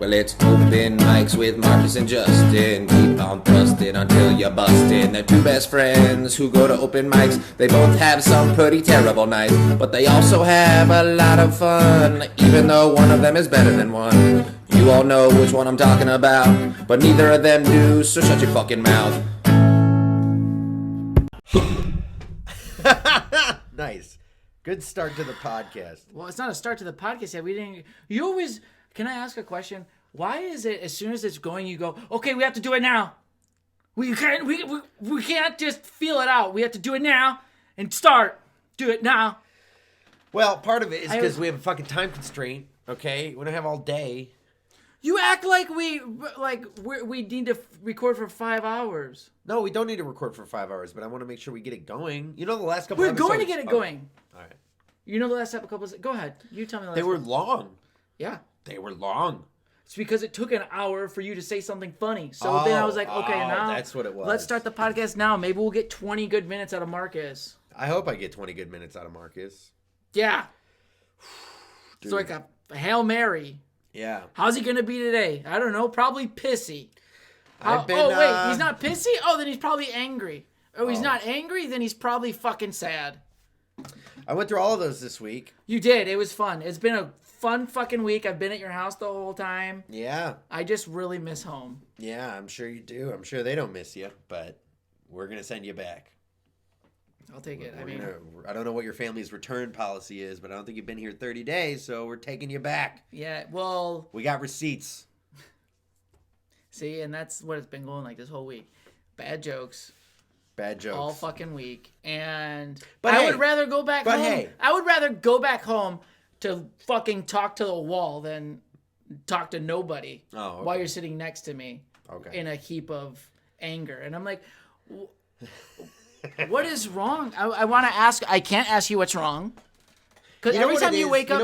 Well, it's open mics with Markus and Justin. Keep on thrusting until you're busting. They're two best friends who go to open mics. They both have some pretty terrible nights, but they also have a lot of fun, even though one of them is better than one. You all know which one I'm talking about, but neither of them do, so shut your fucking mouth. Nice. Good start to the podcast. Well, it's not a start to the podcast yet. We didn't. You always. Can I ask a question? Why is it as soon as it's going, you go, okay, we have to do it now. We can't just feel it out. We have to do it now and start. Do it now. Well, part of it is because we have a fucking time constraint. Okay, we don't have all day. You act like we need to record for 5 hours. No, we don't need to record for 5 hours, but I want to make sure we get it going. You know, the last couple. We're going to get it going. All right. You know the last couple. Go ahead. You tell me. The last They were couple. long. Yeah. They were long. It's because it took an hour for you to say something funny. So then I was like, okay, now that's what it was. Let's start the podcast now. Maybe we'll get 20 good minutes out of Marcus. I hope I get 20 good minutes out of Marcus. Yeah. Dude. It's like a Hail Mary. Yeah. How's he going to be today? I don't know. Probably pissy. I've been, oh, wait. He's not pissy? Oh, then he's probably angry. Oh, he's not angry? Then he's probably fucking sad. I went through all of those this week. You did. It was fun. It's been a fun fucking week. I've been at your house the whole time. Yeah. I just really miss home. Yeah, I'm sure you do. I'm sure they don't miss you, but we're going to send you back. I'll take it. I don't know what your family's return policy is, but I don't think you've been here 30 days, so we're taking you back. Yeah, well... We got receipts. See, and that's what it's been going like this whole week. Bad jokes. Bad jokes. All fucking week. And but I would rather go back home. Hey. I would rather go back home to fucking talk to the wall than talk to nobody while you're sitting next to me in a heap of anger. And I'm like, what is wrong? I want to ask. I can't ask you what's wrong. Because every time you wake up,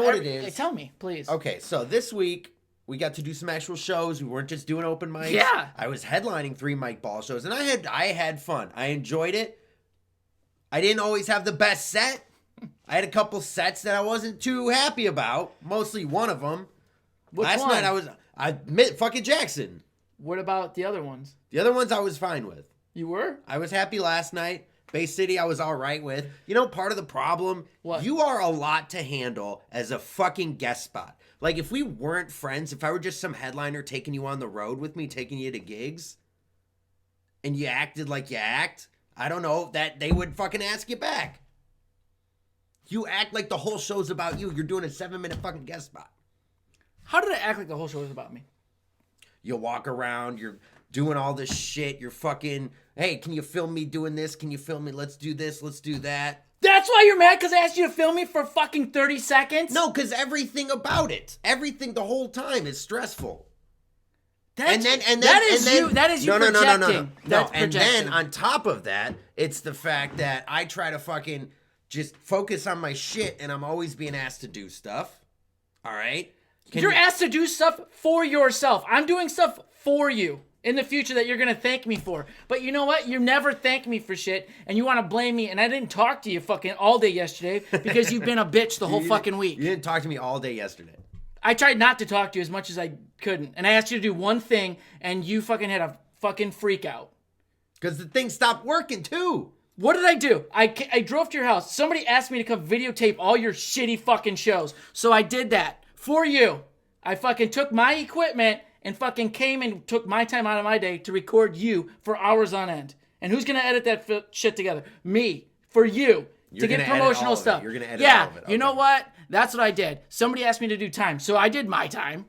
tell me, please. Okay, so this week, we got to do some actual shows. We weren't just doing open mics. Yeah. I was headlining 3 Mike Ball shows, and I had fun. I enjoyed it. I didn't always have the best set. I had a couple sets that I wasn't too happy about. Mostly one of them. Last night I admit fucking Jackson. What about the other ones? The other ones I was fine with. You were? I was happy last night. Bay City I was all right with. You know, part of the problem, what? You are a lot to handle as a fucking guest spot. Like, if we weren't friends, if I were just some headliner taking you on the road with me, taking you to gigs, and you acted like you act, I don't know, that they would fucking ask you back. You act like the whole show's about you. You're doing a 7-minute fucking guest spot. How did I act like the whole show was about me? You walk around, you're doing all this shit, you're fucking, hey, can you film me doing this? Can you film me? Let's do this, let's do that. That's why you're mad, because I asked you to film me for fucking 30 seconds? No, because everything about it, everything the whole time is stressful. That is you projecting. No, and then on top of that, it's the fact that I try to fucking just focus on my shit, and I'm always being asked to do stuff. All right? You're asked to do stuff for yourself. I'm doing stuff for you in the future that you're going to thank me for. But you know what? You never thank me for shit, and you want to blame me, and I didn't talk to you fucking all day yesterday because you've been a bitch the whole fucking week. You didn't talk to me all day yesterday. I tried not to talk to you as much as I couldn't, and I asked you to do one thing, and you fucking had a fucking freak out. Because the thing stopped working, too. What did I do? I drove to your house. Somebody asked me to come videotape all your shitty fucking shows, so I did that. For you. I fucking took my equipment and fucking came and took my time out of my day to record you for hours on end. And who's going to edit that shit together? Me. For you. To get promotional stuff. You're going to edit all of it. You know what? That's what I did. Somebody asked me to do time, so I did my time.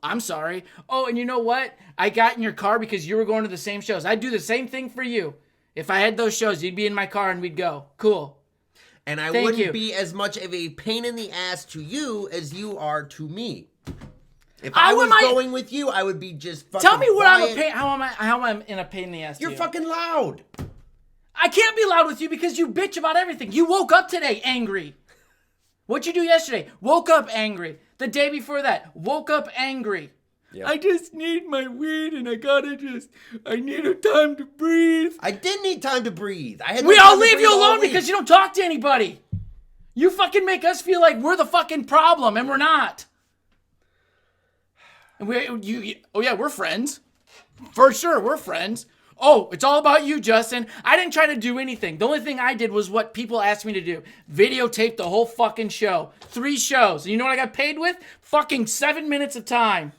I'm sorry. Oh, and you know what? I got in your car because you were going to the same shows. I'd do the same thing for you. If I had those shows, you'd be in my car and we'd go. Cool. And I wouldn't be as much of a pain in the ass to you as you are to me. If I was going with you, I would be just fucking Tell me what quiet. I'm a pain. How I'm in a pain in the ass. You're fucking loud. I can't be loud with you because you bitch about everything. You woke up today angry. What'd you do yesterday? Woke up angry. The day before that, woke up angry. Yep. I just need my weed and I need a time to breathe. I did need time to breathe. We all leave you alone because you don't talk to anybody. You fucking make us feel like we're the fucking problem and we're not. And oh yeah, we're friends. For sure, we're friends. Oh, it's all about you, Justin. I didn't try to do anything. The only thing I did was what people asked me to do. Videotape the whole fucking show. 3 shows. And you know what I got paid with? Fucking 7 minutes of time.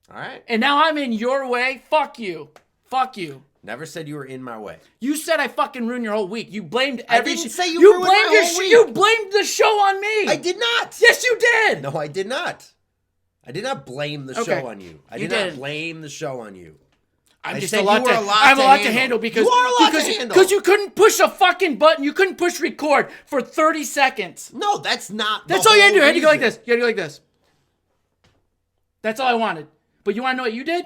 All right. And now I'm in your way. Fuck you. Fuck you. Never said you were in my way. You said I fucking ruined your whole week. You blamed I every didn't say you ruined my whole week. You blamed the show on me. I did not. Yes, you did. No, I did not. I did not blame the show on you. I did not blame the show on you. I'm a lot to handle because you are a lot to handle. Because you couldn't push a fucking button. You couldn't push record for 30 seconds. No, that's not. That's all you had to do. You had to go like this. You had to go like this. That's all I wanted. But you want to know what you did?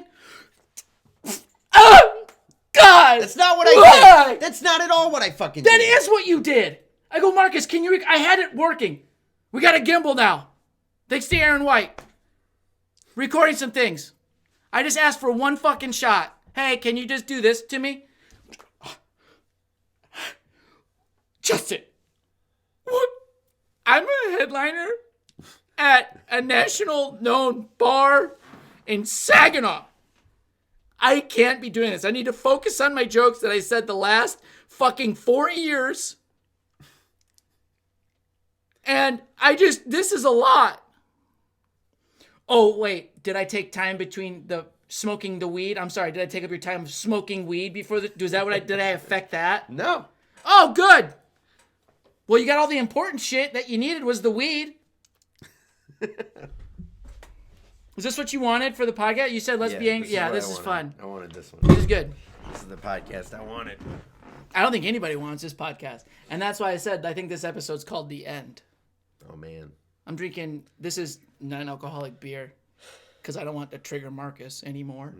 Oh God! That's not what I did. That's not at all what I fucking did. That is what you did. I go, Marcus, can you? I had it working. We got a gimbal now. Thanks to Aaron White. Recording some things. I just asked for one fucking shot. Hey, can you just do this to me? Justin, what? I'm a headliner at a national known bar in Saginaw. I can't be doing this. I need to focus on my jokes that I said the last fucking 4 years. And this is a lot. Oh, wait, did I take time between the smoking the weed? I'm sorry, did I take up your time smoking weed before did I affect that? No. Oh, good. Well, you got all the important shit that you needed was the weed. Is this what you wanted for the podcast? You said let's be angry. Yeah, this is fun. I wanted this one. This is good. This is the podcast I wanted. I don't think anybody wants this podcast. And that's why I said I think this episode's called The End. Oh, man. I'm drinking, this is non-alcoholic beer because I don't want to trigger Marcus anymore.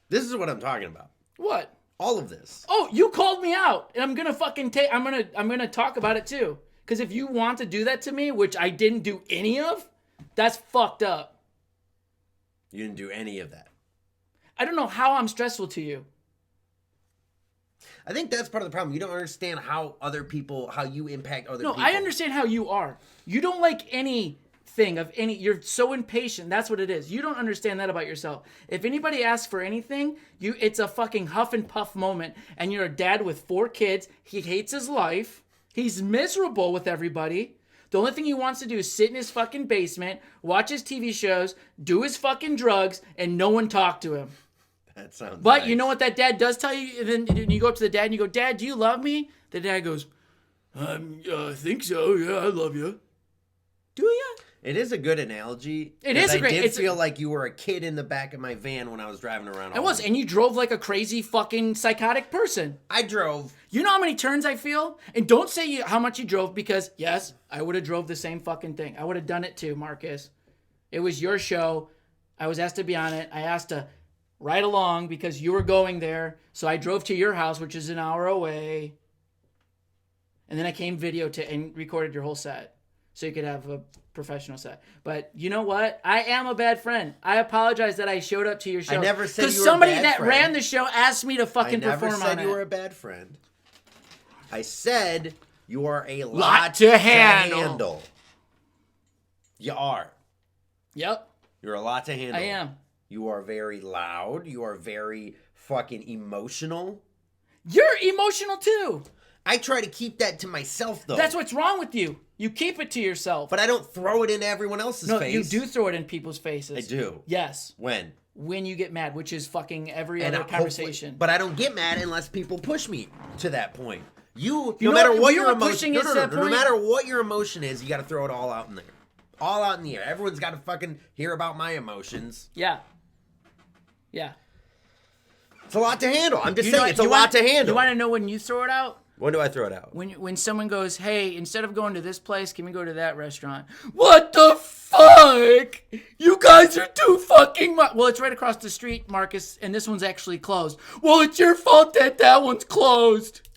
This is what I'm talking about. What? All of this. Oh, you called me out, and I'm gonna fucking I'm gonna talk about it too. Because if you want to do that to me, which I didn't do any of, that's fucked up. You didn't do any of that. I don't know how I'm stressful to you. I think that's part of the problem. You don't understand how you impact other people. No, I understand how you are. You don't like anything of any, you're so impatient. That's what it is. You don't understand that about yourself. If anybody asks for anything, it's a fucking huff and puff moment. And you're a dad with 4 kids. He hates his life. He's miserable with everybody. The only thing he wants to do is sit in his fucking basement, watch his TV shows, do his fucking drugs, and no one talk to him. That sounds But nice. you know what that dad does tell you? And then you go up to the dad and you go, Dad, do you love me? The dad goes, I think so. Yeah, I love you. Do you? It is a good analogy. It is a great. I did feel like you were a kid in the back of my van when I was driving around. I was, and you drove like a crazy fucking psychotic person. I drove. You know how many turns I feel? And don't say how much you drove because, yes, I would have drove the same fucking thing. I would have done it too, Marcus. It was your show. I was asked to be on it. I asked to ride along because you were going there. So I drove to your house, which is an hour away. And then I came and recorded your whole set. So you could have a professional set. But you know what? I am a bad friend. I apologize that I showed up to your show. I never said you were a bad friend. Because somebody that ran the show asked me to fucking perform on it. I never said you were a bad friend. I said you are a lot to handle. You are. Yep. You're a lot to handle. I am. You are very loud. You are very fucking emotional. You're emotional too. I try to keep that to myself, though. That's what's wrong with you. You keep it to yourself. But I don't throw it into everyone else's face. No, you do throw it in people's faces. I do. Yes. When? When you get mad, which is fucking every other conversation. But I don't get mad unless people push me to that point. No matter what your emotion is, no matter what your emotion is, you got to throw it all out in there. All out in the air. Everyone's got to fucking hear about my emotions. Yeah. Yeah. It's a lot to handle. I'm just saying, it's a lot to handle. You want to know when you throw it out? When do I throw it out? When someone goes, hey, instead of going to this place, can we go to that restaurant? What the fuck? You guys are too fucking much. Well, it's right across the street, Marcus, and this one's actually closed. Well, it's your fault that one's closed.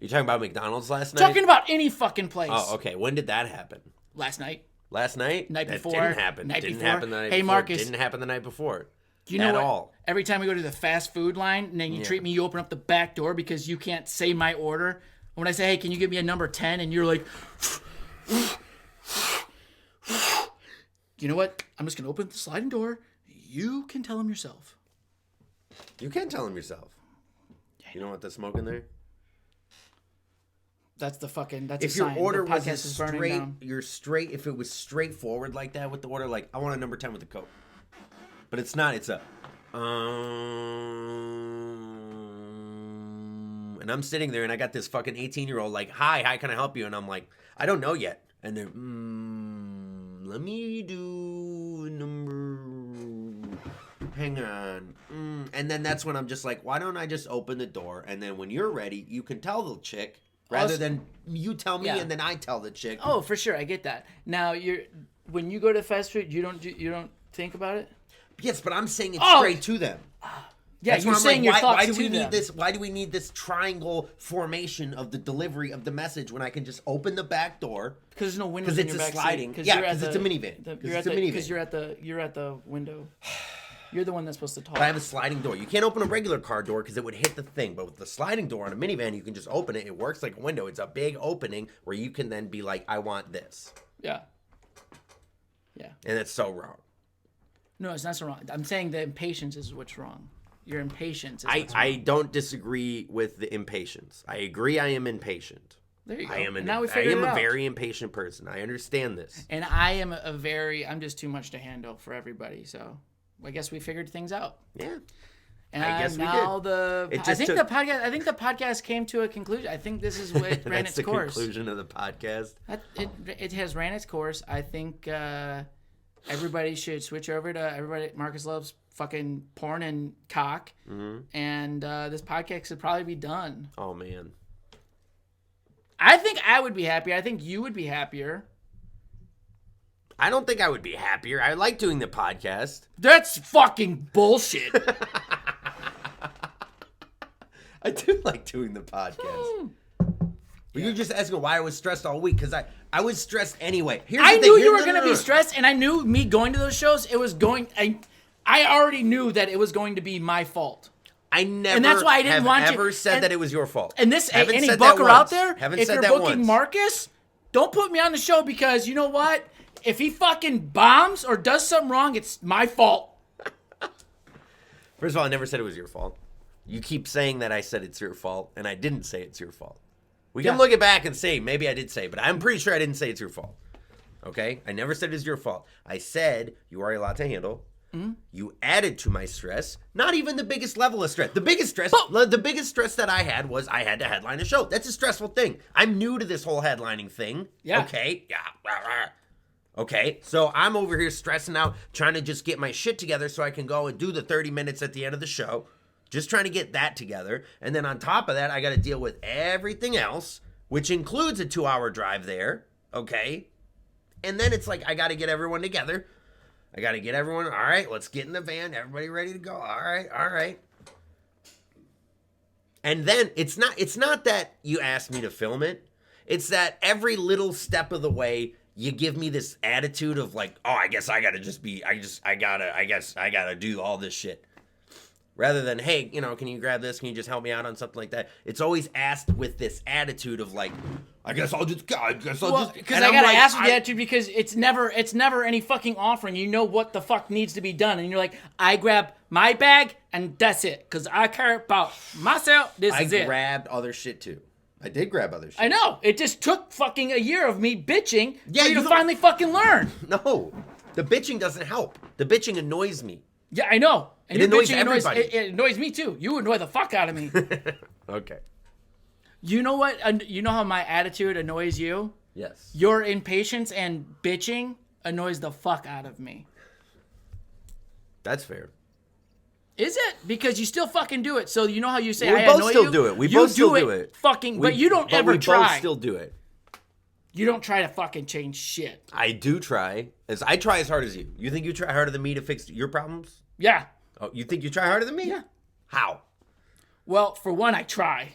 Are you talking about McDonald's last night? Talking about any fucking place. Oh, okay. When did that happen? Last night. Last night? Night before. That didn't happen. Didn't happen the night before. Hey, Marcus. Didn't happen the night before. You know at what? all. Every time we go to the fast food line and then you treat me, you open up the back door because you can't say my order. When I say, hey, can you give me a number 10? And you're like, you know what? I'm just gonna open the sliding door. You can tell him yourself. You can tell him yourself. You know what the smoke in there? That's a sign. If your order the was podcast is burning straight, down. if it was straightforward like that with the order, like, I want a number 10 with the Coke. But it's not, it's a, and I'm sitting there and I got this fucking 18-year-old like, hi, how can I help you? And I'm like, I don't know yet. And they're, let me do number, hang on. And then that's when I'm just like, why don't I just open the door? And then when you're ready, you can tell the chick rather than you tell me and then I tell the chick. Oh, for sure. I get that. Now, when you go to fast food, you don't think about it? Yes, but I'm saying it straight to them. Yeah, That's you're I'm saying like, your why, thoughts why do to we them. need this? Why do we need this triangle formation of the delivery of the message when I can just open the back door? Because there's no windows in your back sliding. seat. Yeah, because it's a minivan. Because you're at the window. You're the one that's supposed to talk. But I have a sliding door. You can't open a regular car door because it would hit the thing. But with the sliding door on a minivan, you can just open it. It works like a window. It's a big opening where you can then be like, I want this. Yeah. Yeah. And it's so wrong. No, it's not so wrong. I'm saying the impatience is what's wrong. Your impatience is what's wrong. I don't disagree with the impatience. I agree I am impatient. There you go. I am a very impatient person. I understand this. And I am I'm just too much to handle for everybody. So I guess we figured things out. Yeah. And I guess now we did. I think the podcast came to a conclusion. I think this is what ran its course. That's the conclusion of the podcast. It has ran its course. I think everybody should switch over to Marcus loves fucking porn and cock. Mm-hmm. And this podcast should probably be done. Oh, man. I think I would be happier. I think you would be happier. I don't think I would be happier. I like doing the podcast. That's fucking bullshit. I do like doing the podcast. But you're just asking why I was stressed all week, because I was stressed anyway. I knew you were going to be stressed, and I knew me going to those shows, I already knew that it was going to be my fault. I never and that's why I didn't want ever said that it was your fault. And any booker out there, if you're booking Marcus, don't put me on the show because you know what? If he fucking bombs or does something wrong, it's my fault. First of all, I never said it was your fault. You keep saying that I said it's your fault, and I didn't say it's your fault. We can look it back and say, maybe I did say, but I'm pretty sure I didn't say it's your fault. Okay? I never said it's your fault. I said you are a lot to handle. Mm-hmm. You added to my stress. Not even the biggest level of stress. The biggest stress that I had was I had to headline a show. That's a stressful thing. I'm new to this whole headlining thing. Yeah. Okay? Yeah. Okay, so I'm over here stressing out, trying to just get my shit together so I can go and do the 30 minutes at the end of the show. Just trying to get that together. And then on top of that, I got to deal with everything else, which includes a 2-hour drive there. Okay? And then it's like, I got to get everyone together. I got to get everyone, all right, let's get in the van. Everybody ready to go. All right. And then it's not that you asked me to film it. It's that every little step of the way, you give me this attitude of like, oh, I guess I gotta I gotta do all this shit. Rather than, hey, can you grab this? Can you just help me out on something like that? It's always asked with this attitude of like, I guess I'll just. Because I gotta ask with the attitude because it's never any fucking offering. You know what the fuck needs to be done, and you're like, I grab my bag and that's it. Because I care about myself. This is it. I grabbed other shit too. I did grab other shit. I know. It just took fucking a year of me bitching for you to finally fucking learn. No. The bitching doesn't help. The bitching annoys me. Yeah, I know. And it annoys everybody. It annoys me too. You annoy the fuck out of me. Okay. You know what? You know how my attitude annoys you? Yes. Your impatience and bitching annoys the fuck out of me. That's fair. Is it? Because you still fucking do it. So you know how you say we I both annoy you? still do it. We both still do it. Fucking, but you don't ever try. We both still do it. You don't try to fucking change shit. I do try. I try as hard as you. You think you try harder than me to fix your problems? Yeah. Oh, you think you try harder than me? Yeah. How? Well, for one, I try.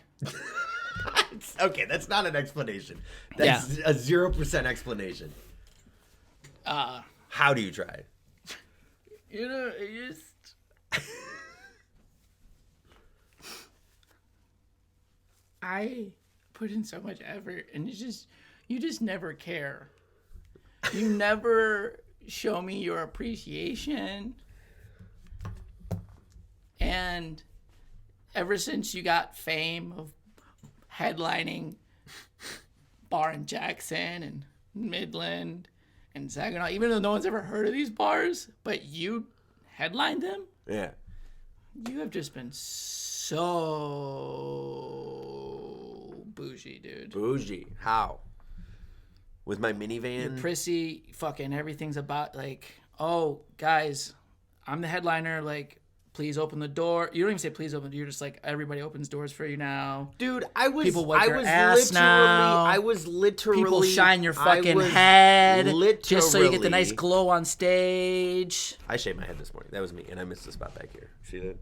Okay, that's not an explanation. That's a 0% explanation. How do you try? It just... I put in so much effort, and you just never care. You never show me your appreciation. And ever since you got fame of headlining bar in Jackson and Midland and Saginaw, even though no one's ever heard of these bars, but you headlined them, Yeah. you have just been so bougie, dude. Bougie. How? With my minivan? Prissy, fucking everything's about like, oh, guys, I'm the headliner, like, please open the door. You don't even say please open. You're just like, everybody opens doors for you now. Dude, I was People wipe your ass now. I was literally People shine your fucking head just so you get the nice glow on stage. I shaved my head this morning. That was me, and I missed the spot back here. See that?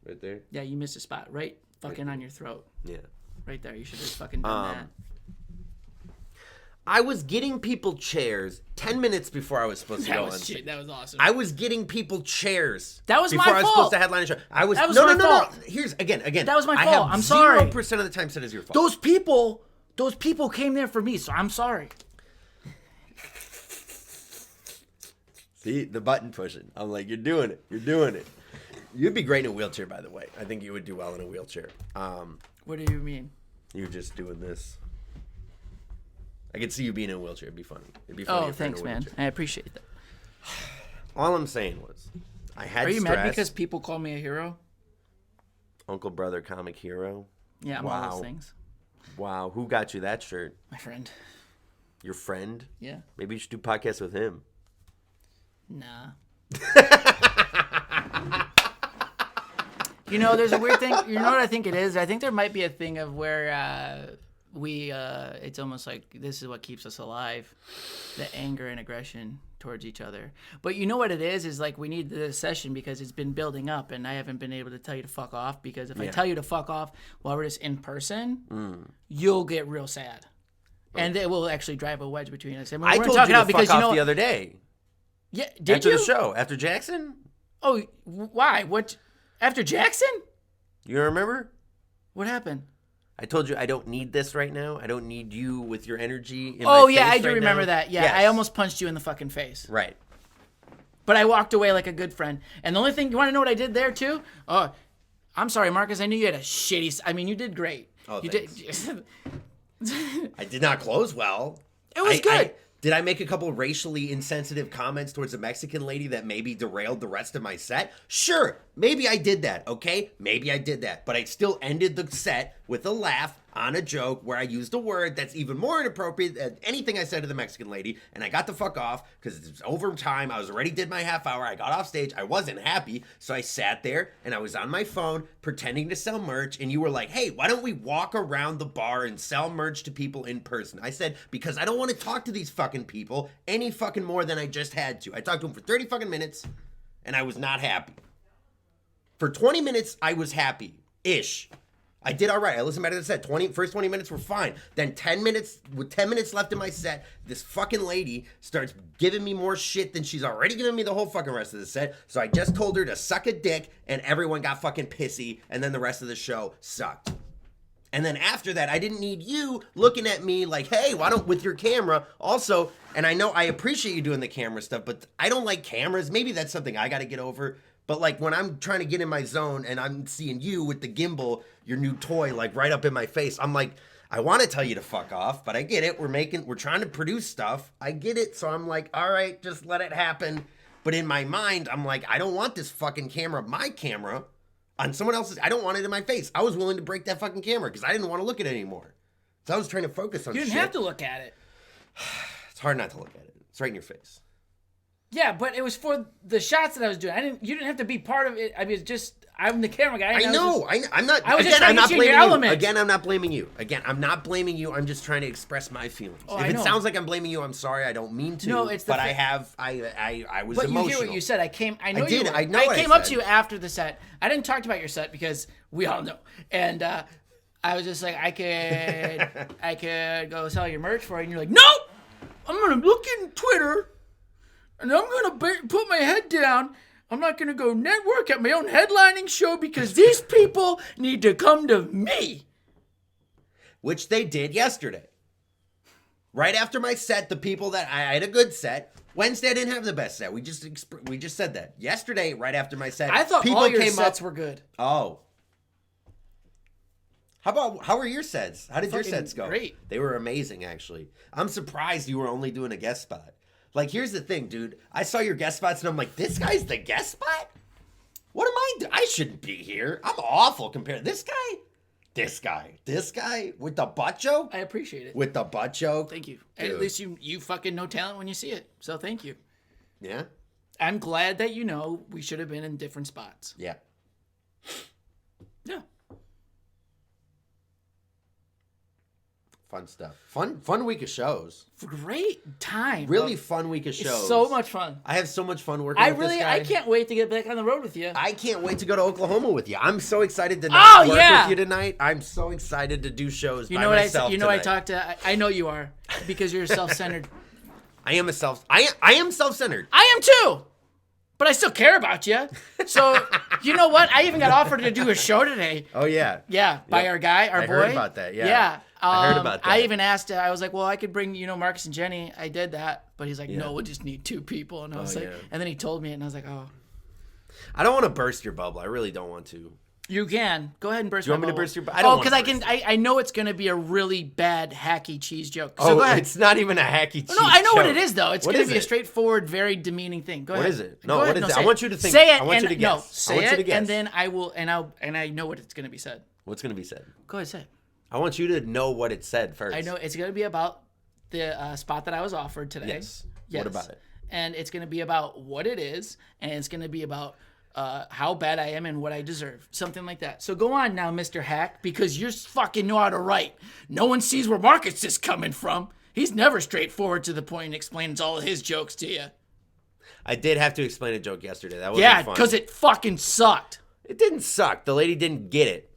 Right there? Yeah, you missed a spot right fucking on your throat. Yeah. Right there. You should have fucking done that. I was getting people chairs 10 minutes before I was supposed to go on stage. That was awesome. I was getting people chairs. That was my before I was fault. supposed to headline a show. That was my fault. Here's again. That was my I fault. have I'm sorry. 0% of the time said it's your fault. Those people came there for me, so I'm sorry. See the button pushing. I'm like, you're doing it. You're doing it. You'd be great in a wheelchair, by the way. I think you would do well in a wheelchair. What do you mean? You're just doing this. I could see you being in a wheelchair. It'd be funny. It'd be funny. Oh, thanks, man. I appreciate that. All I'm saying was, I had Are you stress. mad because people call me a hero? Uncle Brother Comic Hero. Yeah, I'm all those things. Wow. Who got you that shirt? My friend. Your friend? Yeah. Maybe you should do podcasts with him. Nah. You know, there's a weird thing. You know what I think it is? I think there might be a thing of where it's almost like this is what keeps us alive. The anger and aggression towards each other. But you know what it is like we need this session because it's been building up and I haven't been able to tell you to fuck off because if I tell you to fuck off while we're just in person, you'll get real sad. And it will actually drive a wedge between us. And I told you to fuck off the other day. Yeah, did after you? the show, after Jackson? Oh, why? What? After Jackson? You remember? What happened? I told you I don't need this right now. I don't need you with your energy in Oh, my yeah, face I do right remember now. that. Yeah, Yes. I almost punched you in the fucking face. Right. But I walked away like a good friend. And the only thing, you want to know what I did there, too? Oh, I'm sorry, Marcus. I knew you had a shitty... I mean, you did great. Oh, you thanks. did. I did not close well. It was good. Did I make a couple racially insensitive comments towards a Mexican lady that maybe derailed the rest of my set? Sure, maybe I did that, okay? Maybe I did that. But I still ended the set with a laugh on a joke where I used a word that's even more inappropriate than anything I said to the Mexican lady, and I got the fuck off because it's over time. I was already did my half hour. I got off stage. I wasn't happy, so I sat there and I was on my phone pretending to sell merch, and you were like, hey, why don't we walk around the bar and sell merch to people in person? I said, because I don't want to talk to these fucking people any fucking more than I just had to. I talked to them for 30 fucking minutes, and I was not happy. For 20 minutes, I was happy-ish. I did all right. I listened back to the set. First 20 minutes were fine. Then 10 minutes, with 10 minutes left in my set, this fucking lady starts giving me more shit than she's already giving me the whole fucking rest of the set. So I just told her to suck a dick, and everyone got fucking pissy, and then the rest of the show sucked. And then after that, I didn't need you looking at me like, hey, why don't, with your camera. Also, and I know I appreciate you doing the camera stuff, but I don't like cameras. Maybe that's something I got to get over. But like when I'm trying to get in my zone and I'm seeing you with the gimbal, your new toy, like right up in my face, I'm like, I want to tell you to fuck off, but I get it. We're trying to produce stuff. I get it. So I'm like, all right, just let it happen. But in my mind, I'm like, I don't want this fucking camera, my camera, on someone else's. I don't want it in my face. I was willing to break that fucking camera because I didn't want to look at it anymore. So I was trying to focus on You didn't shit. have to look at it. It's hard not to look at it. It's right in your face. Yeah, but it was for the shots that I was doing. You didn't have to be part of it. I mean, it's just I'm the camera guy. I'm not. I was Again, just trying I'm to not get you in blaming your you. element. Again, I'm not blaming you. I'm just trying to express my feelings. Oh, if I it know. sounds like I'm blaming you, I'm sorry. I don't mean to. No, it's the but fa- I was But emotional. you hear what you said. I came. I know I did. you. Were, I know what I came up said. to you after the set. I didn't talk about your set because we all know. And I was just like, I could go sell your merch for you. And you're like, nope. I'm gonna look in Twitter, and I'm gonna put my head down. I'm not gonna go network at my own headlining show because these people need to come to me. Which they did yesterday. Right after my set, the people that I had a good set, Wednesday I didn't have the best set. We just said that. Yesterday, right after my set, I thought people all your came sets up. were good. Oh. How were your sets? How did your Fucking sets go? great. They were amazing, actually. I'm surprised you were only doing a guest spot. Like, here's the thing, dude. I saw your guest spots and I'm like, this guy's the guest spot? What am I doing? I shouldn't be here. I'm awful compared to this guy. This guy with the butt joke. I appreciate it. With the butt joke. Thank you. Dude. At least you fucking know talent when you see it. So thank you. Yeah. I'm glad that you know we should have been in different spots. Yeah. Yeah. Fun stuff. Fun week of shows. Great time. Really bro. fun week of shows. It's so much fun. I have so much fun working with this guy. I can't wait to get back on the road with you. I can't wait to go to Oklahoma with you. I'm so excited to not work yeah. with you tonight. I'm so excited to do shows You by know what myself I tonight. talk to. I know you are because you're self-centered. I am self-centered. I am too, but I still care about you. So you know what? I even got offered to do a show today. Oh yeah. Yeah, by our guy, our I boy. heard about that, yeah. Yeah. I heard about that. I even asked. I was like, "Well, I could bring Marcus and Jenny." I did that, but he's like, Yeah. "No, we'll just need 2 people." And I was like, yeah. and then he told me, and I was like, "Oh, I don't want to burst your bubble. I really don't want to. you can go ahead and burst." Do you want my me to bubble." burst your bubble? I don't Oh, wanna because I burst can. I know it's gonna be a really bad hacky cheese joke. So Oh, go ahead. it's not even a hacky cheese. No, I know what joke. it is though. It's What gonna is be a it? straightforward, very demeaning thing. Go What ahead. is it? Go No, ahead. what is it? say I want you to think. Say it. I want you to No, guess. say I want you it, to guess. and then I will, and I know what it's gonna be said. What's gonna be said? Go ahead, say it. I want you to know what it said first. I know it's gonna be about the spot that I was offered today. Yes. What about it? And it's gonna be about what it is, and it's gonna be about how bad I am and what I deserve. Something like that. So go on now, Mr. Hack, because you fucking know how to write. No one sees where Marcus is coming from. He's never straightforward to the point and explains all of his jokes to you. I did have to explain a joke yesterday. That wasn't Yeah, fun. because it fucking sucked. It didn't suck. The lady didn't get it.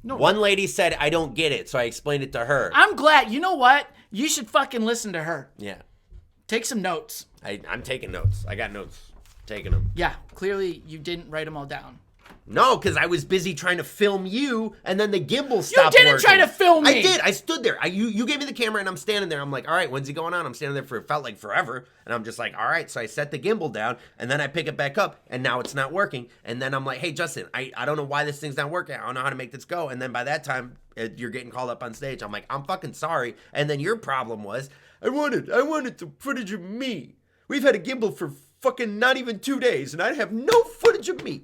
No. One lady said, I don't get it, so I explained it to her. I'm glad. You know what? You should fucking listen to her. Yeah. Take some notes. I'm taking notes. I got notes. Taking them. Yeah, clearly you didn't write them all down. No, because I was busy trying to film you, and then the gimbal stopped You didn't working. try to film me. I did. I stood there. You gave me the camera, and I'm standing there. I'm like, all right, when's he going on? I'm standing there for, it felt like forever. And I'm just like, all right. So I set the gimbal down, and then I pick it back up, and now it's not working. And then I'm like, hey, Justin, I don't know why this thing's not working. I don't know how to make this go. And then by that time, you're getting called up on stage. I'm like, I'm fucking sorry. And then your problem was, I wanted the footage of me. We've had a gimbal for fucking not even 2 days, and I have no footage of me.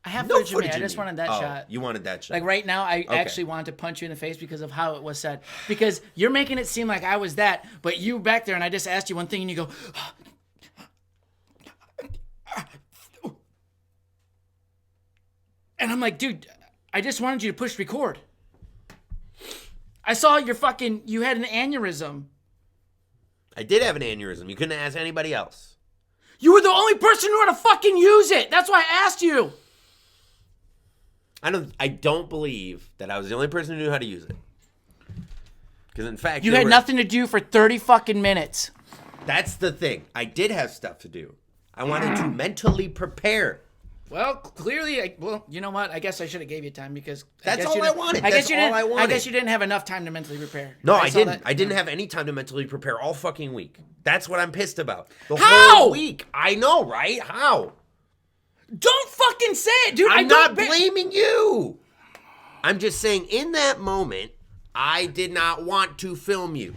I have No footage of me. footage I of just me. wanted that Oh, shot. You wanted that shot. Like right now, I actually wanted to punch you in the face because of how it was said. Because you're making it seem like I was that, but you back there and I just asked you one thing and you go, and I'm like, dude, I just wanted you to push record. I saw you had an aneurysm. I did have an aneurysm. You couldn't ask anybody else. You were the only person who knew how to fucking use it. That's why I asked you. I don't believe that I was the only person who knew how to use it. Because in fact, You there had were- nothing to do for 30 fucking minutes. That's the thing. I did have stuff to do. I wanted to mentally prepare. Well, clearly, you know what? I guess I should have gave you time because That's all I wanted. I That's guess you all didn't. I wanted. I guess you didn't have enough time to mentally prepare. No, I saw didn't. that. I didn't have any time to mentally prepare all fucking week. That's what I'm pissed about. The How? whole week. I know, right? How? Don't fucking say it, dude. I'm not blaming you. I'm just saying, in that moment, I did not want to film you.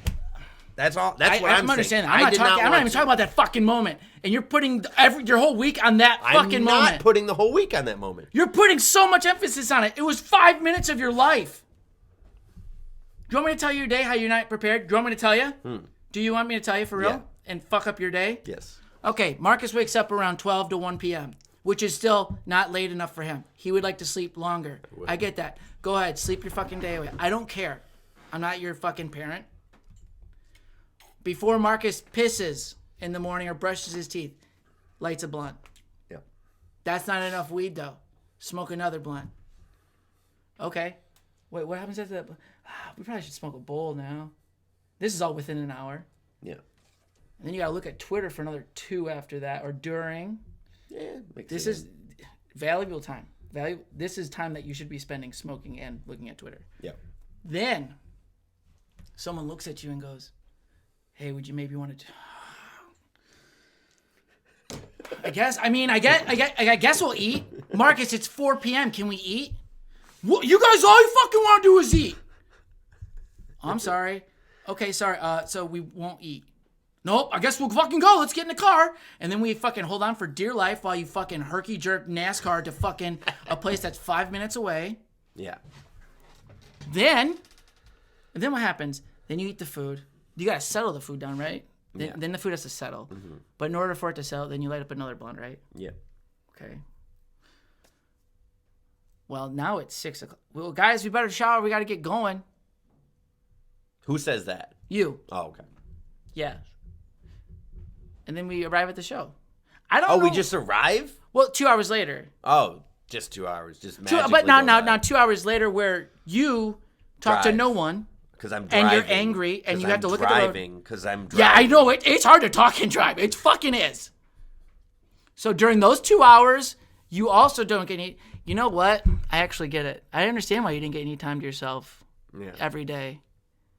That's all. That's what I'm saying. understanding. I'm not even talking about that fucking moment. And you're putting your whole week on that fucking moment. I'm not putting the whole week on that moment. You're putting so much emphasis on it. It was 5 minutes of your life. Do you want me to tell you your day, how you're not prepared? Do you want me to tell you? Do you want me to tell you for real? Yeah. And fuck up your day? Yes. Okay, Marcus wakes up around 12 to 1 p.m., which is still not late enough for him. He would like to sleep longer. I get that. Go ahead, sleep your fucking day away. I don't care. I'm not your fucking parent. Before Marcus pisses in the morning or brushes his teeth, lights a blunt. Yeah. That's not enough weed, though. Smoke another blunt. Okay. Wait, what happens after that? We probably should smoke a bowl now. This is all within an hour. Yeah. And then you gotta look at Twitter for another 2 after that, or during. Yeah. This is valuable time. This is time that you should be spending smoking and looking at Twitter. Yeah. Then someone looks at you and goes, "Hey, would you maybe want to I guess. I mean, I guess we'll eat. Marcus, it's 4 p.m. Can we eat? What, you guys, all you fucking want to do is eat. Oh, I'm sorry. Okay, sorry. So we won't eat. Nope, I guess we'll fucking go. Let's get in the car. And then we fucking hold on for dear life while you fucking herky-jerk NASCAR to fucking a place that's 5 minutes away. Yeah. Then what happens? Then you eat the food. You gotta settle the food down, right? Then the food has to settle. Mm-hmm. But in order for it to settle, then you light up another blunt, right? Yeah. Okay. Well, now it's 6 o'clock. Well, guys, we better shower. We gotta get going. Who says that? You. Oh, okay. Yeah. And then we arrive at the show. I don't know. Oh, we just arrive? Well, 2 hours later. Oh, just 2 hours. Just magically But now, go by. 2 hours later where you talk to no one. Because I'm driving. And you're angry, and you have to look at the road. Because I'm driving. Yeah, I know. It's hard to talk and drive. It fucking is. So during those 2 hours, you also don't get any... You know what? I actually get it. I understand why you didn't get any time to yourself every day.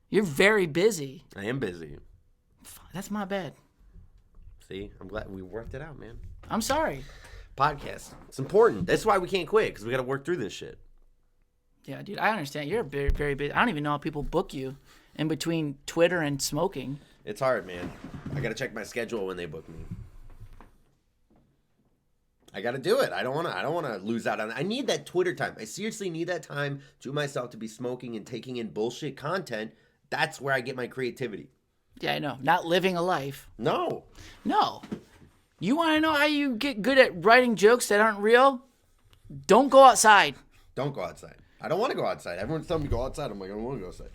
You're very busy. I am busy. That's my bad. See? I'm glad we worked it out, man. I'm sorry. Podcast. It's important. That's why we can't quit, because we got to work through this shit. Yeah, dude, I understand. You're very, very busy. I don't even know how people book you in between Twitter and smoking. It's hard, man. I got to check my schedule when they book me. I got to do it. I don't want to lose out on it. I need that Twitter time. I seriously need that time to myself to be smoking and taking in bullshit content. That's where I get my creativity. Yeah, I know. Not living a life. No. You want to know how you get good at writing jokes that aren't real? Don't go outside. Don't go outside. I don't want to go outside. Everyone's telling me to go outside. I'm like, I don't want to go outside.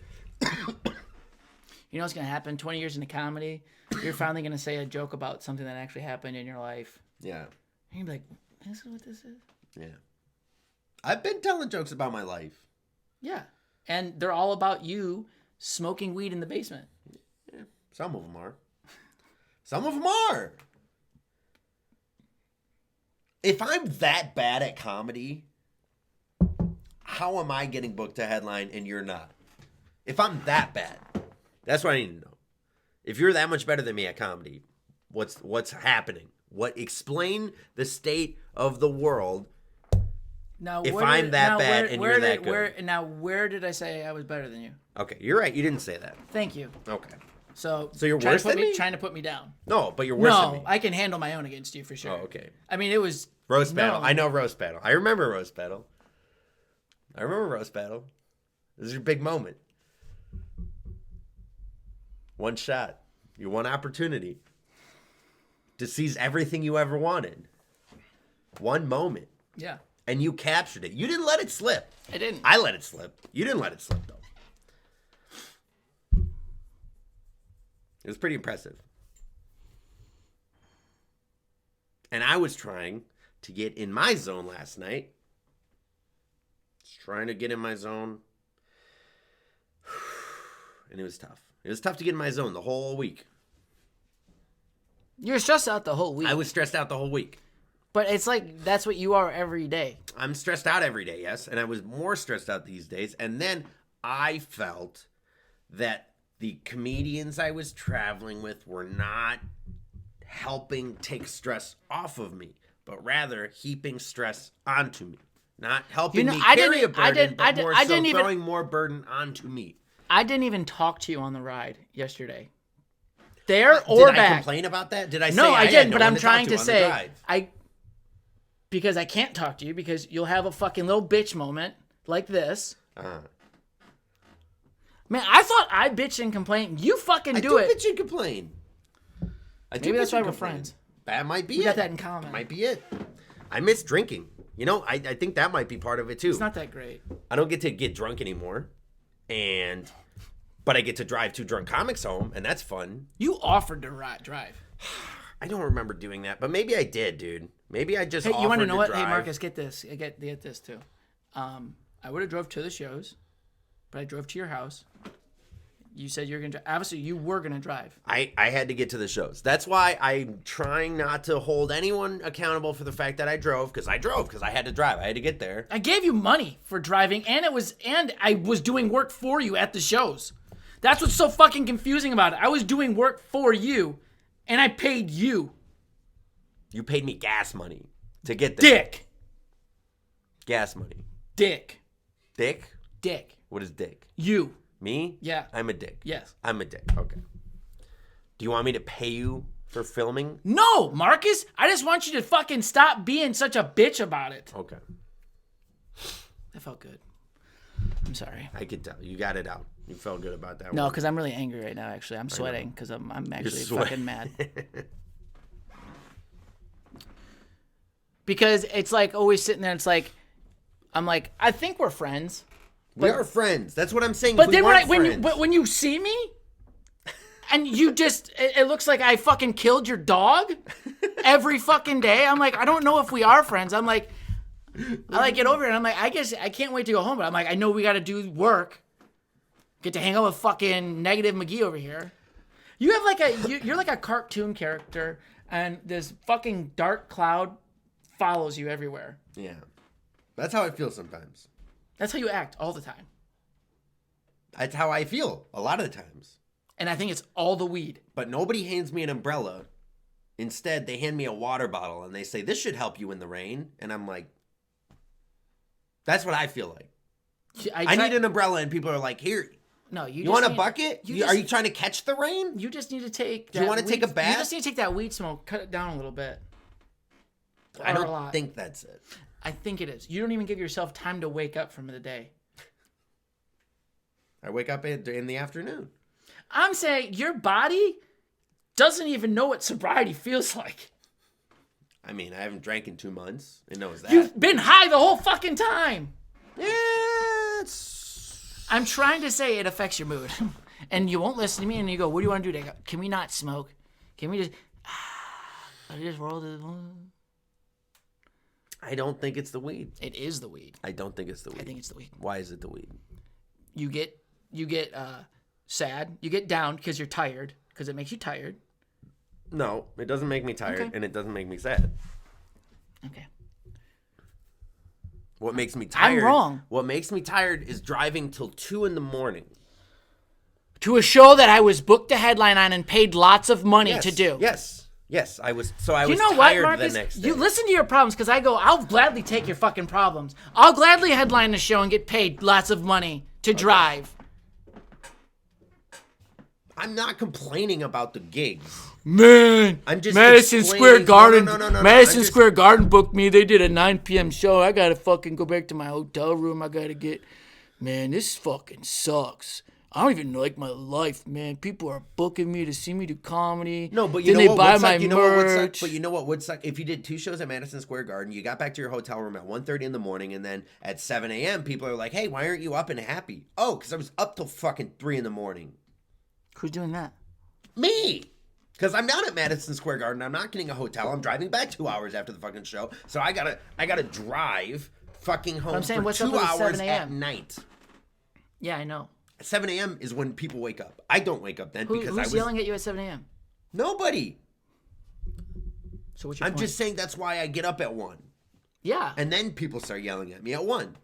You know what's going to happen? 20 years into comedy, you're finally going to say a joke about something that actually happened in your life. Yeah. And you'll be like, this is what this is? Yeah. I've been telling jokes about my life. Yeah. And they're all about you smoking weed in the basement. Yeah. Some of them are. Some of them are. If I'm that bad at comedy, how am I getting booked to headline and you're not? If I'm that bad, that's what I need to know. If you're that much better than me at comedy, what's happening? Explain the state of the world. Now, if I'm that bad and you're that good. Where did I say I was better than you? Okay, you're right. You didn't say that. Thank you. Okay. So you're worse than me? Trying to put me down. No, but you're worse than me. No, I can handle my own against you for sure. Oh, okay. I mean, it was... Roast battle. I know roast battle. I remember roast battle. This is your big moment. One shot. Your one opportunity to seize everything you ever wanted. One moment. Yeah. And you captured it. You didn't let it slip. I didn't. I let it slip. You didn't let it slip, though. It was pretty impressive. And I was trying to get in my zone last night. Just trying to get in my zone. And it was tough. It was tough to get in my zone the whole week. You're stressed out the whole week. I was stressed out the whole week. But it's like that's what you are every day. I'm stressed out every day, yes. And I was more stressed out these days. And then I felt that the comedians I was traveling with were not helping take stress off of me, but rather heaping stress onto me. Not helping me carry a burden, but more so throwing more burden onto me. I didn't even talk to you on the ride yesterday. There or back. Did I complain about that? Did I say no, I didn't, but I'm to trying to say because I can't talk to you because you'll have a fucking little bitch moment like this. Man, I thought I bitched and complained. You fucking do it. I do bitch and complain. Maybe that's why we're friends. That might be it. We got that in common. Might be it. I miss drinking. You know, I think that might be part of it too. It's not that great. I don't get to get drunk anymore. But I get to drive 2 drunk comics home, and that's fun. You offered to drive. I don't remember doing that, but maybe I did, dude. Maybe I just offered to drive. Hey, you want to know what? Hey, Marcus, get this. Get this, too. I would have drove to the shows, but I drove to your house. You said you're going to... Obviously, you were going to drive. I had to get to the shows. That's why I'm trying not to hold anyone accountable for the fact that I drove, because I had to drive. I had to get there. I gave you money for driving, and I was doing work for you at the shows. That's what's so fucking confusing about it. I was doing work for you, and I paid you. You paid me gas money to get there. Dick. Gas money. Dick. Dick? Dick. What is dick? You. Me? Yeah. I'm a dick. Yes. I'm a dick. Okay. Do you want me to pay you for filming? No, Marcus. I just want you to fucking stop being such a bitch about it. Okay. That felt good. I'm sorry. I could tell. You got it out. You felt good about that No, one. because I'm really angry right now, actually. I'm sweating because I'm actually fucking mad. Because it's like always sitting there, it's like, I'm like, I think we're friends. We are friends. That's what I'm saying. But we then weren't when you see me, and you just, it looks like I fucking killed your dog every fucking day. I'm like, I don't know if we are friends. I'm like, I like get over it. And I'm like, I guess I can't wait to go home. But I'm like, I know we got to do work. Get to hang out with fucking Negative McGee over here. You have like you're like a cartoon character, and this fucking dark cloud follows you everywhere. Yeah. That's how I feel sometimes. That's how you act all the time. That's how I feel a lot of the times. And I think it's all the weed. But nobody hands me an umbrella. Instead, they hand me a water bottle and they say, this should help you in the rain. And I'm like, that's what I feel like. I need an umbrella, and people are like, here. No, you want a bucket? Are you trying to catch the rain? You just need to take. Do you want to take a bath? You just need to take that weed smoke, cut it down a little bit. I don't think that's it. I think it is. You don't even give yourself time to wake up from the day. I wake up in the afternoon. I'm saying your body doesn't even know what sobriety feels like. I mean, I haven't drank in 2 months. It knows that. You've been high the whole fucking time. Yeah, it's... I'm trying to say it affects your mood. And you won't listen to me, and you go, what do you want to do today? Can we not smoke? Can we just... I just rolled it. I don't think it's the weed. It is the weed. I don't think it's the weed. I think it's the weed. Why is it the weed? You get sad. You get down because you're tired, because it makes you tired. No, it doesn't make me tired, Okay. and it doesn't make me sad. Okay. What makes me tired? I'm wrong. What makes me tired is driving till 2 a.m. To a show that I was booked to headline on and paid lots of money to do. Yes, I was. So I You was know what, tired Marcus? the next day. You listen to your problems, because I go, I'll gladly take your fucking problems. I'll gladly headline the show and get paid lots of money to drive. I'm not complaining about the gigs. Man, I'm just Madison explaining- Square Garden. No. Madison I'm just- Square Garden booked me. They did a 9 p.m. show. I gotta fucking go back to my hotel room. I gotta get. Man, this fucking sucks. I don't even like my life, man. People are booking me to see me do comedy. No, but you then know they what buy would my suck? You know what would suck? merch. But you know what would suck? If you did 2 shows at Madison Square Garden, you got back to your hotel room at 1:30 in the morning, and then at 7 a.m., people are like, hey, why aren't you up and happy? Oh, because I was up till fucking 3 in the morning. Who's doing that? Me! Because I'm not at Madison Square Garden. I'm not getting a hotel. I'm driving back 2 hours after the fucking show. So I gotta drive fucking home I'm saying, for what's up 2 with the hours 7 at a.m.? night. Yeah, I know. 7 a.m. is when people wake up. I don't wake up then because I Who's was... yelling at you at 7 a.m.? Nobody. So what's your I'm point? just saying that's why I get up at 1. Yeah. And then people start yelling at me at 1.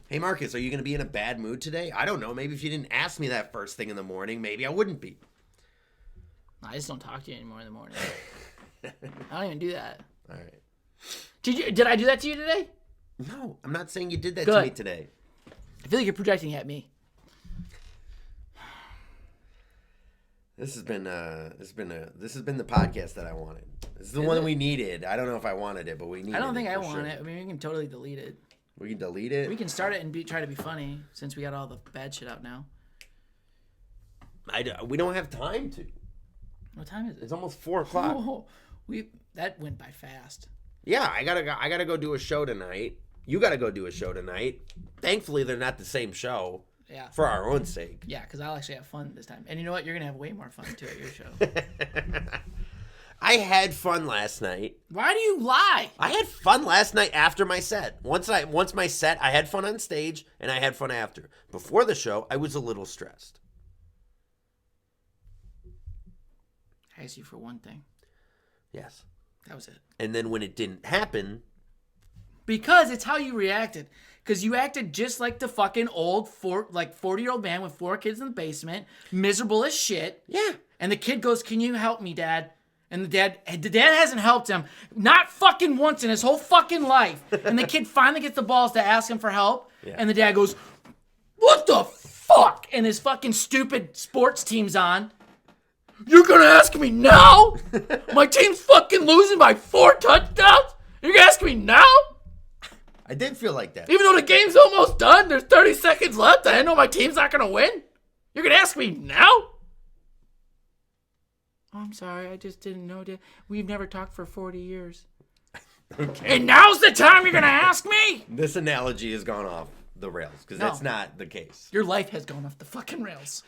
Hey, Marcus, are you going to be in a bad mood today? I don't know. Maybe if you didn't ask me that first thing in the morning, maybe I wouldn't be. I just don't talk to you anymore in the morning. I don't even do that. All right. Did I do that to you today? No, I'm not saying you did that Good. to me today. I feel like you're projecting at me. This has been the podcast that I wanted. This is the one we needed. I don't know if I wanted it, but we needed it. I don't think I for want sure. it. I mean, we can totally delete it. We can delete it. We can start it and try to be funny since we got all the bad shit out now. We don't have time to. What time is it? It's almost 4 o'clock. Oh, that went by fast. Yeah, I gotta go do a show tonight. You gotta go do a show tonight. Thankfully, they're not the same show. Yeah. For our own sake. Yeah, because I'll actually have fun this time. And you know what? You're gonna have way more fun too at your show. I had fun last night. Why do you lie? I had fun last night after my set. Once my set, I had fun on stage and I had fun after. Before the show, I was a little stressed. I asked you for one thing. Yes. That was it. And then when it didn't happen, because it's how you reacted. Because you acted just like the fucking old 40-year-old man with 4 kids in the basement, miserable as shit. yeah. And the kid goes, "Can you help me, Dad?" And the dad hasn't helped him, not fucking once in his whole fucking life. And the kid finally gets the balls to ask him for help. Yeah. And the dad goes, "What the fuck?" And his fucking stupid sports team's on. "You're gonna ask me now? My team's fucking losing by 4 touchdowns? You're gonna ask me now?" I did feel like that. Even though the game's almost done, there's 30 seconds left, I know my team's not gonna win. You're gonna ask me now? "Oh, I'm sorry, I just didn't know that. We've never talked for 40 years. Okay. And now's the time you're gonna ask me? This analogy has gone off the rails, because that's not the case. Your life has gone off the fucking rails.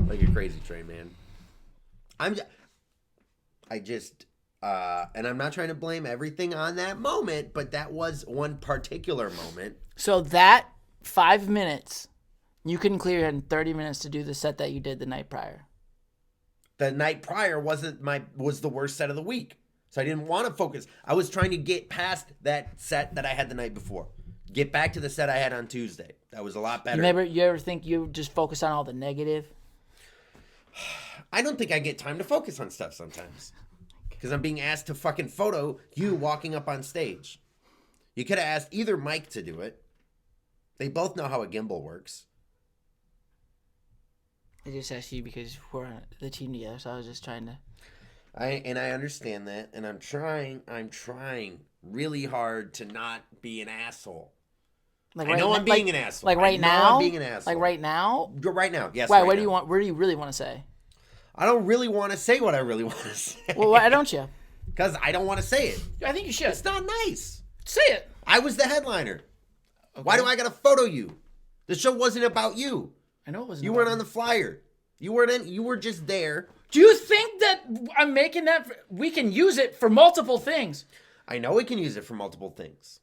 Like a crazy train, man. And I'm not trying to blame everything on that moment, but that was one particular moment. So that 5 minutes, you couldn't clear in 30 minutes to do the set that you did the night prior. The night prior was the worst set of the week. So I didn't want to focus. I was trying to get past that set that I had the night before. Get back to the set I had on Tuesday. That was a lot better. You ever think you just focus on all the negative? I don't think I get time to focus on stuff sometimes. Because I'm being asked to fucking photo you walking up on stage. You could have asked either Mike to do it. They both know how a gimbal works. I just asked you because we're on the team together, so I was just trying to... I understand that, and I'm trying really hard to not be an asshole. Like I know I'm being an asshole. Like right now? I'm being an asshole. Like right now? Right now, yes. Why? Right What now. do you want? Where do you really want to say? I don't really want to say what I really want to say. Well, why don't you? Because I don't want to say it. I think you should. It's not nice. Say it. I was the headliner. Okay. Why do I got to photo you? The show wasn't about you. I know it wasn't. You weren't on the flyer. You weren't in. You were just there. Do you think that I'm making that? We can use it for multiple things. I know we can use it for multiple things.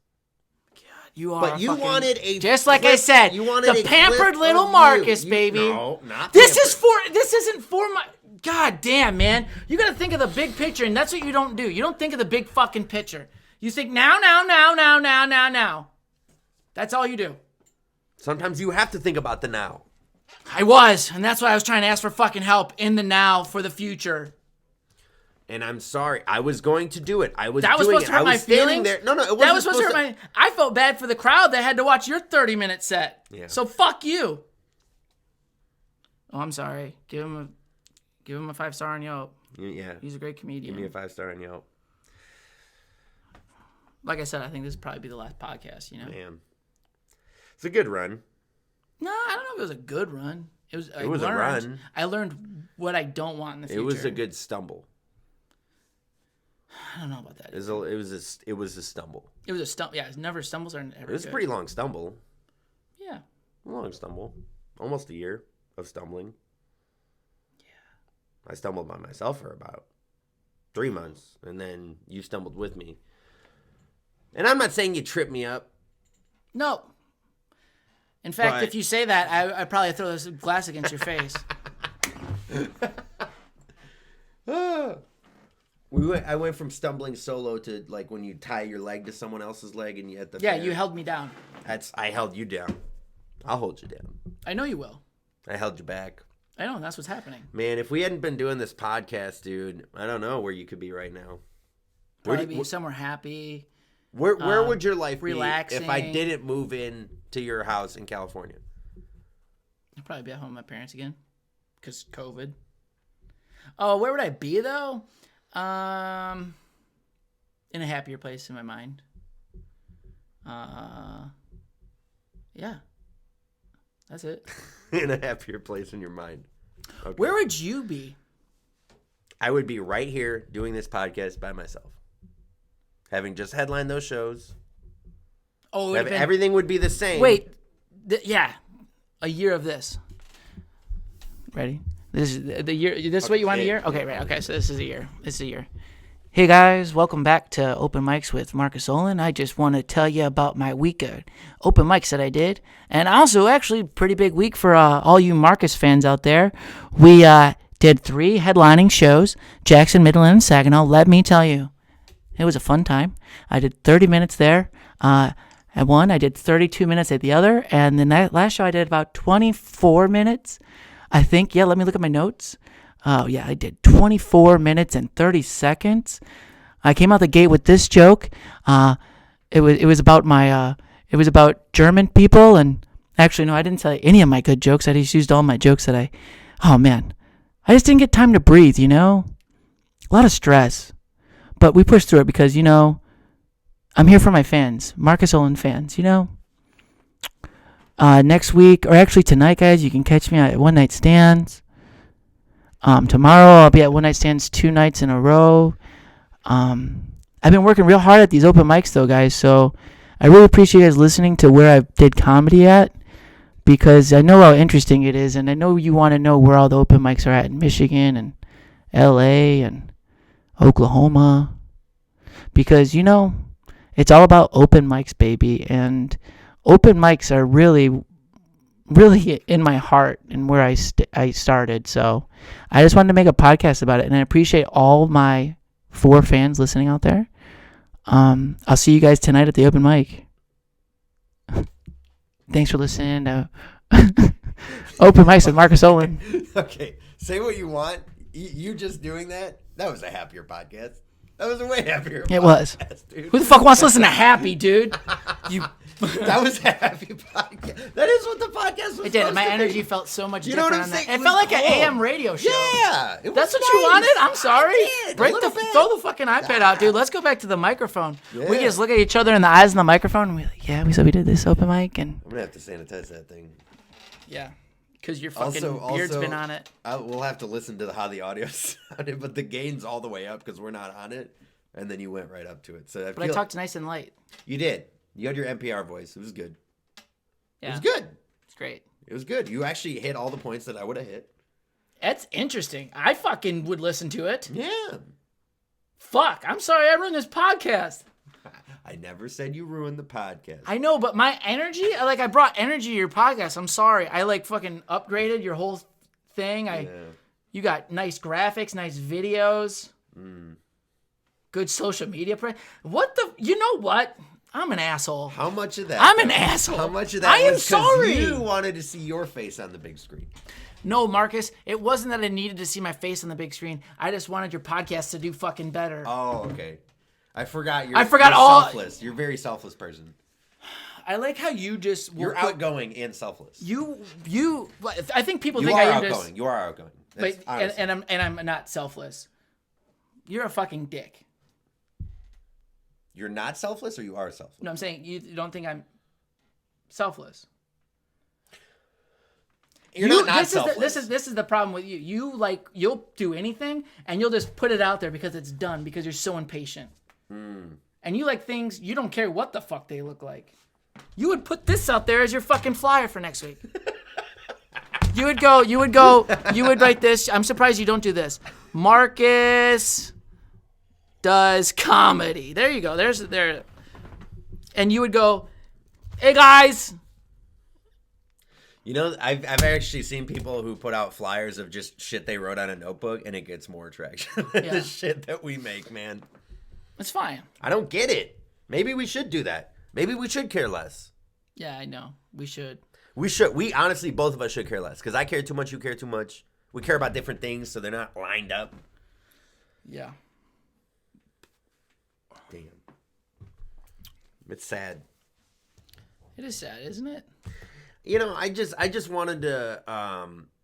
You are. But you fucking, wanted a just like I said. You wanted the pampered little Marcus, baby. No, not. This isn't for my. God damn, man. You got to think of the big picture, and that's what you don't do. You don't think of the big fucking picture. You think now. That's all you do. Sometimes you have to think about the now. I was, and that's why I was trying to ask for fucking help in the now for the future. And I'm sorry. I was going to do it. That was supposed to hurt my feelings? There. No, it wasn't. That was supposed to hurt my... I felt bad for the crowd that had to watch your 30-minute set. Yeah. So fuck you. Oh, I'm sorry. Give him a 5-star on Yelp. Yeah. He's a great comedian. Give me a 5-star on Yelp. Like I said, I think this would probably be the last podcast, you know? Man. It's a good run. No, I don't know if it was a good run. It was a run. I learned what I don't want in the future. It was a good stumble. I don't know about that. It was a stumble. It was a stumble. Yeah, never stumbles are ever It was good. a pretty long stumble. Yeah. A long stumble. Almost a year of stumbling. Yeah. I stumbled by myself for about 3 months, and then you stumbled with me. And I'm not saying you tripped me up. No. In fact, if you say that, I'd probably throw this glass against your face. I went from stumbling solo to like when you tie your leg to someone else's leg and you at the fair. You held me down. I held you down. I'll hold you down. I know you will. I held you back. I know, and that's what's happening. Man, if we hadn't been doing this podcast, dude, I don't know where you could be right now. Probably be somewhere happy. Where would your life relaxing. Be if I didn't move in to your house in California? I'd probably be at home with my parents again, because COVID. Oh, where would I be though? In a happier place in my mind. Yeah. That's it. In a happier place in your mind. Okay. Where would you be? I would be right here doing this podcast by myself. Having just headlined those shows. Oh, everything would be the same. Wait. Yeah. A year of this. Ready? This is the year. This is what you want a year? Okay, right. Okay, so this is a year. This is a year. Hey guys, welcome back to Open Mics with Markus Olind. I just want to tell you about my week of open mics that I did. And also, actually, pretty big week for all you Markus fans out there. We did 3 headlining shows, Jackson, Midland, and Saginaw. Let me tell you, it was a fun time. I did 30 minutes there at one. I did 32 minutes at the other. And the last show I did about 24 minutes, I think. Yeah, let me look at my notes. Oh, yeah, I did. 24 minutes and 30 seconds. I came out the gate with this joke. It was about it was about German people, and actually, no, I didn't say any of my good jokes. I just used all my jokes oh, man. I just didn't get time to breathe, you know? A lot of stress. But we pushed through it because, you know, I'm here for my fans. Markus Olind fans, you know? Next week, or actually tonight, guys, you can catch me at One Night Stands. Tomorrow, I'll be at One Night Stands 2 nights in a row. I've been working real hard at these open mics, though, guys, so I really appreciate you guys listening to where I did comedy at, because I know how interesting it is, and I know you want to know where all the open mics are at in Michigan and LA and Oklahoma, because, you know, it's all about open mics, baby, and open mics are really, really in my heart and where I started, so I just wanted to make a podcast about it, and I appreciate all my 4 fans listening out there. I'll see you guys tonight at the open mic. Thanks for listening to Open Mics with Markus Olind. Okay, say what you want. You just doing that was a happier podcast. That was a way happier podcast. It was. Dude. Who the fuck wants to listen to Happy, dude? That was a happy podcast. That is what the podcast was. It did. My energy felt so much You know different what I'm on that. saying? It It felt was like an cool. AM radio show. Yeah, it was That's what you nice. wanted? I'm sorry. I did, a little bit. Throw the fucking iPad out, dude. Let's go back to the microphone. We Yeah. can just look at each other in the eyes in the microphone and we're like, yeah, we said we did this open mic, and I'm gonna have to sanitize that thing. yeah, because your fucking beard's been on it. We'll have to listen to how the audio sounded, but the gain's all the way up because we're not on it, and then you went right up to it. So But I talked nice and light. You did. You had your NPR voice. It was good. Yeah, It was good. It's great. It was good. You actually hit all the points that I would have hit. That's interesting. I fucking would listen to it. Yeah. Fuck. I'm sorry I ruined this podcast. I never said you ruined the podcast. I know, but my energy, I brought energy to your podcast. I'm sorry. I fucking upgraded your whole thing. You got nice graphics, nice videos, good social media. You know what? I'm an asshole. How much of that? I'm an asshole. How much of that I am was 'cause sorry. you wanted to see your face on the big screen? No, Markus, it wasn't that I needed to see my face on the big screen. I just wanted your podcast to do fucking better. Oh, okay. I forgot you're selfless. You're a very selfless person. I like how you just... You're outgoing and selfless. I think people You think are I am outgoing. just... You are outgoing. But, and I'm not selfless. You're a fucking dick. You're not selfless, or you are selfless? No, I'm saying you don't think I'm selfless. You're not selfless. This is the problem with you. You'll do anything and you'll just put it out there because it's done because you're so impatient. And you like things you don't care what the fuck they look like. You would put this out there as your fucking flyer for next week. You would write this. I'm surprised you don't do this. Markus does comedy. There you go. There. And you would go, hey guys. You know, I've actually seen people who put out flyers of just shit they wrote on a notebook, and it gets more traction than the shit that we make, man. It's fine. I don't get it. Maybe we should do that. Maybe we should care less. Yeah, I know. We should. We honestly, both of us should care less. Because I care too much, you care too much. We care about different things, so they're not lined up. Yeah. Damn. It's sad. It is sad, isn't it? You know, I just wanted to,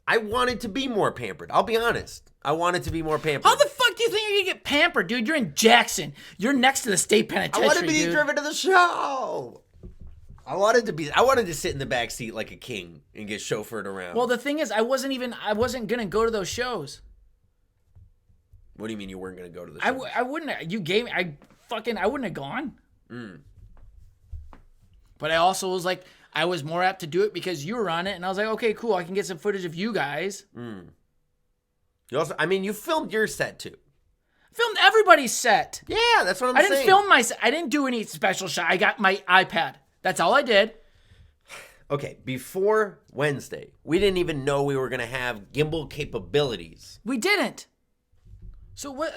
I wanted to be more pampered. I'll be honest. I wanted to be more pampered. How the fuck do you think you're gonna get pampered, dude? You're in Jackson. You're next to the state penitentiary. I wanted to be dude. driven to the show. I wanted to sit in the back seat like a king and get chauffeured around. Well, the thing is, I wasn't gonna go to those shows. What do you mean you weren't gonna go to the show? I wouldn't. I wouldn't have gone. But I also was like, I was more apt to do it because you were on it, and I was like, okay, cool, I can get some footage of you guys. You also, I mean, you filmed your set too. Filmed everybody's set. Yeah, that's what I'm saying. I didn't film my set. I didn't do any special shot. I got my iPad. That's all I did. Okay, before Wednesday, we didn't even know we were gonna have gimbal capabilities. We didn't. So what?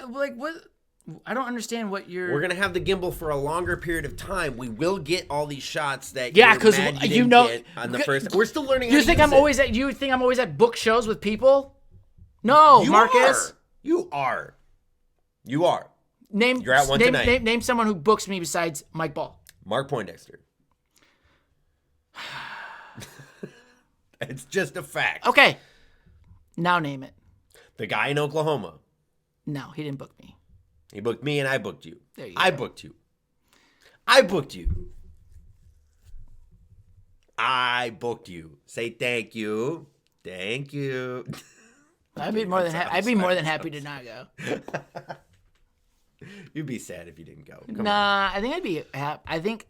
I don't understand what you're. We're gonna have the gimbal for a longer period of time. We will get all these shots that because you know get on the first. We're still learning. You think I'm always at book shows with people? No, You Marcus. are. You are. You are. Name. You're at one name, tonight. name someone who books me besides Mike Ball. Mark Poindexter. It's just a fact. Okay. Now name it. The guy in Oklahoma. No, he didn't book me. He booked me and I booked you. There you I go. booked you. I booked you. I booked you. Say thank you. Thank you. I'd be more than happy to not go. You'd be sad if you didn't go. Come on. Nah, I think I'd be happy. I think.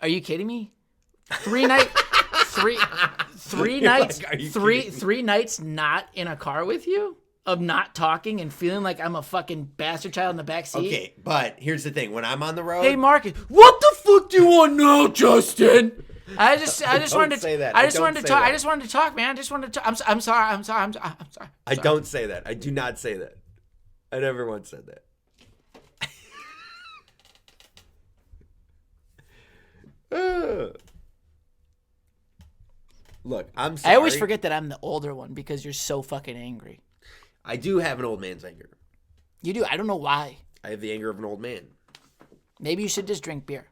Are you kidding me? 3 nights Like, are you kidding me? three nights not in a car with you, of not talking and feeling like I'm a fucking bastard child in the back seat. Okay, but here's the thing. When I'm on the road, Hey Marcus, what the fuck do you want now, Justin? I just wanted to say that. I just I don't wanted to say talk. that. I just wanted to talk, man. I just wanted to talk. I'm sorry. I don't say that. I do not say that. I never once said that. Look, I'm sorry. I always forget that I'm the older one because you're so fucking angry. I do have an old man's anger. You do. I don't know why. I have the anger of an old man. Maybe you should just drink beer.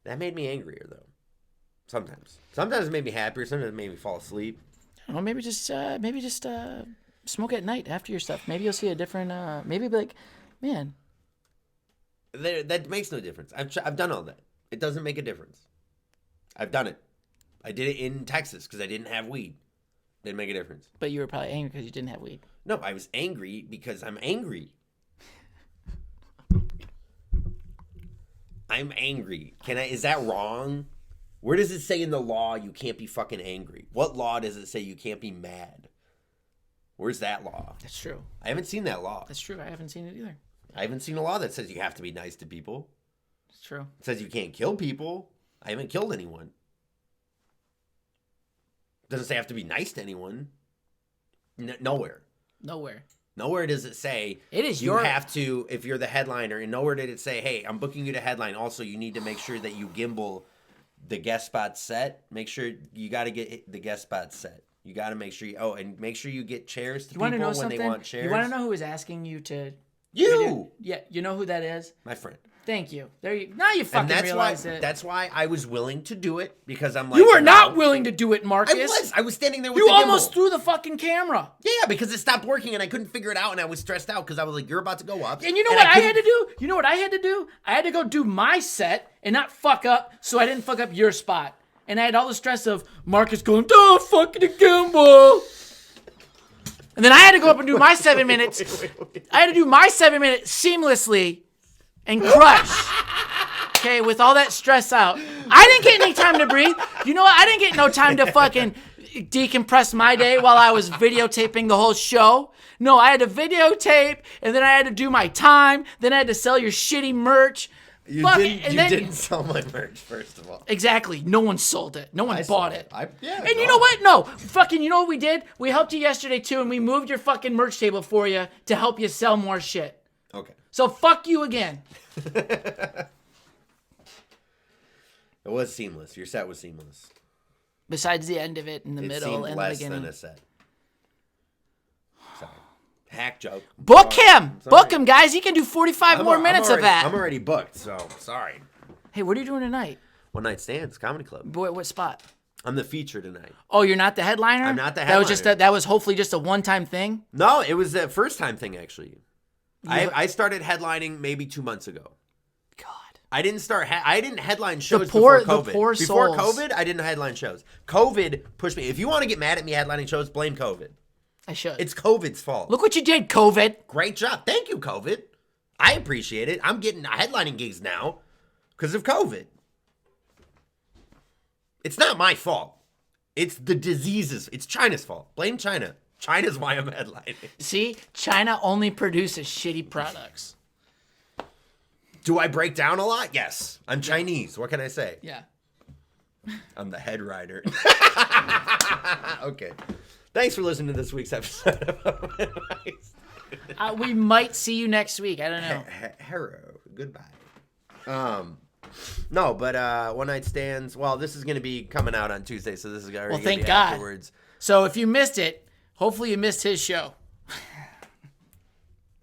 That made me angrier, though. Sometimes. Sometimes it made me happier. Sometimes it made me fall asleep. Well, maybe just smoke at night after your stuff. Maybe you'll see a different. Maybe be like, man. That makes no difference. I've done all that. It doesn't make a difference. I've done it. I did it in Texas because I didn't have weed. Didn't make a difference. But you were probably angry because you didn't have weed. No, I was angry because I'm angry. I'm angry. Is that wrong? Where does it say in the law you can't be fucking angry? What law does it say you can't be mad? Where's that law? That's true. I haven't seen that law. That's true. I haven't seen it either. I haven't seen a law that says you have to be nice to people. It's true. It says you can't kill people. I haven't killed anyone. Doesn't say I have to be nice to anyone. Nowhere. Nowhere does it say It is you your- have to, if you're the headliner, and nowhere did it say, hey, I'm booking you to headline. Also, you need to make sure that you gimbal the guest spot set. Make sure you got to get the guest spot set. You got to make sure and make sure you get chairs to You want people to know when something? they want chairs. You want to know who is asking you to? You! Yeah, you know who that is. My friend. Thank you. There you. Now you fucking And that's why, realize it. that's why I was willing to do it, because I'm like, You were not no. willing to do it, Marcus. I was standing there with You the almost gimbal. threw the fucking camera. Yeah, because it stopped working and I couldn't figure it out, and I was stressed out because I was like, you're about to go up. And you know what I had to do? You know what I had to do? I had to go do my set and not fuck up, so I didn't fuck up your spot. And I had all the stress of Marcus going, duh, fucking the gimbal. And then I had to go up and do my 7 minutes. I had to do my 7 minutes seamlessly and crush. Okay, with all that stress out. I didn't get any time to breathe. You know what? I didn't get no time to fucking decompress my day while I was videotaping the whole show. No, I had to videotape, and then I had to do my time. Then I had to sell your shitty merch. You Fuck didn't, it, and you then- didn't sell my merch, first of all. Exactly. No one sold it. No one bought it. And you know what? No. Fucking, you know what we did? We helped you yesterday, too, and we moved your fucking merch table for you to help you sell more shit. Okay. So fuck you again. It was seamless. Your set was seamless. Besides the end of it, in the It middle, seemed and the less beginning. than a set. Sorry. Hack joke. Book him! Sorry. Book him, guys. He can do 45 more minutes of that. I'm already booked, so sorry. Hey, what are you doing tonight? One Night Stands Comedy Club. Boy, what spot? I'm the feature tonight. Oh, you're not the headliner? I'm not the That was just headliner. that was hopefully just a one-time thing. No, it was a first time thing, actually. I started headlining maybe 2 months ago. God. I didn't start. I didn't headline shows poor- before COVID. the poor Before souls. COVID, I didn't headline shows. COVID pushed me. If you want to get mad at me headlining shows, blame COVID. I should. It's COVID's fault. Look what you did, COVID. Great job. Thank you, COVID. I appreciate it. I'm getting headlining gigs now because of COVID. It's not my fault. It's the diseases. It's China's fault. Blame China. China's why I'm headlining. See, China only produces shitty products. Do I break down a lot? Yes. I'm Chinese. What can I say? Yeah. I'm the head writer. Okay. Thanks for listening to this week's episode of We might see you next week. I don't know. Harrow. Goodbye. No, but One Night Stands. Well, this is going to be coming out on Tuesday, so this is already Well, going to thank be God. afterwards. So if you missed it, Hopefully you missed his show.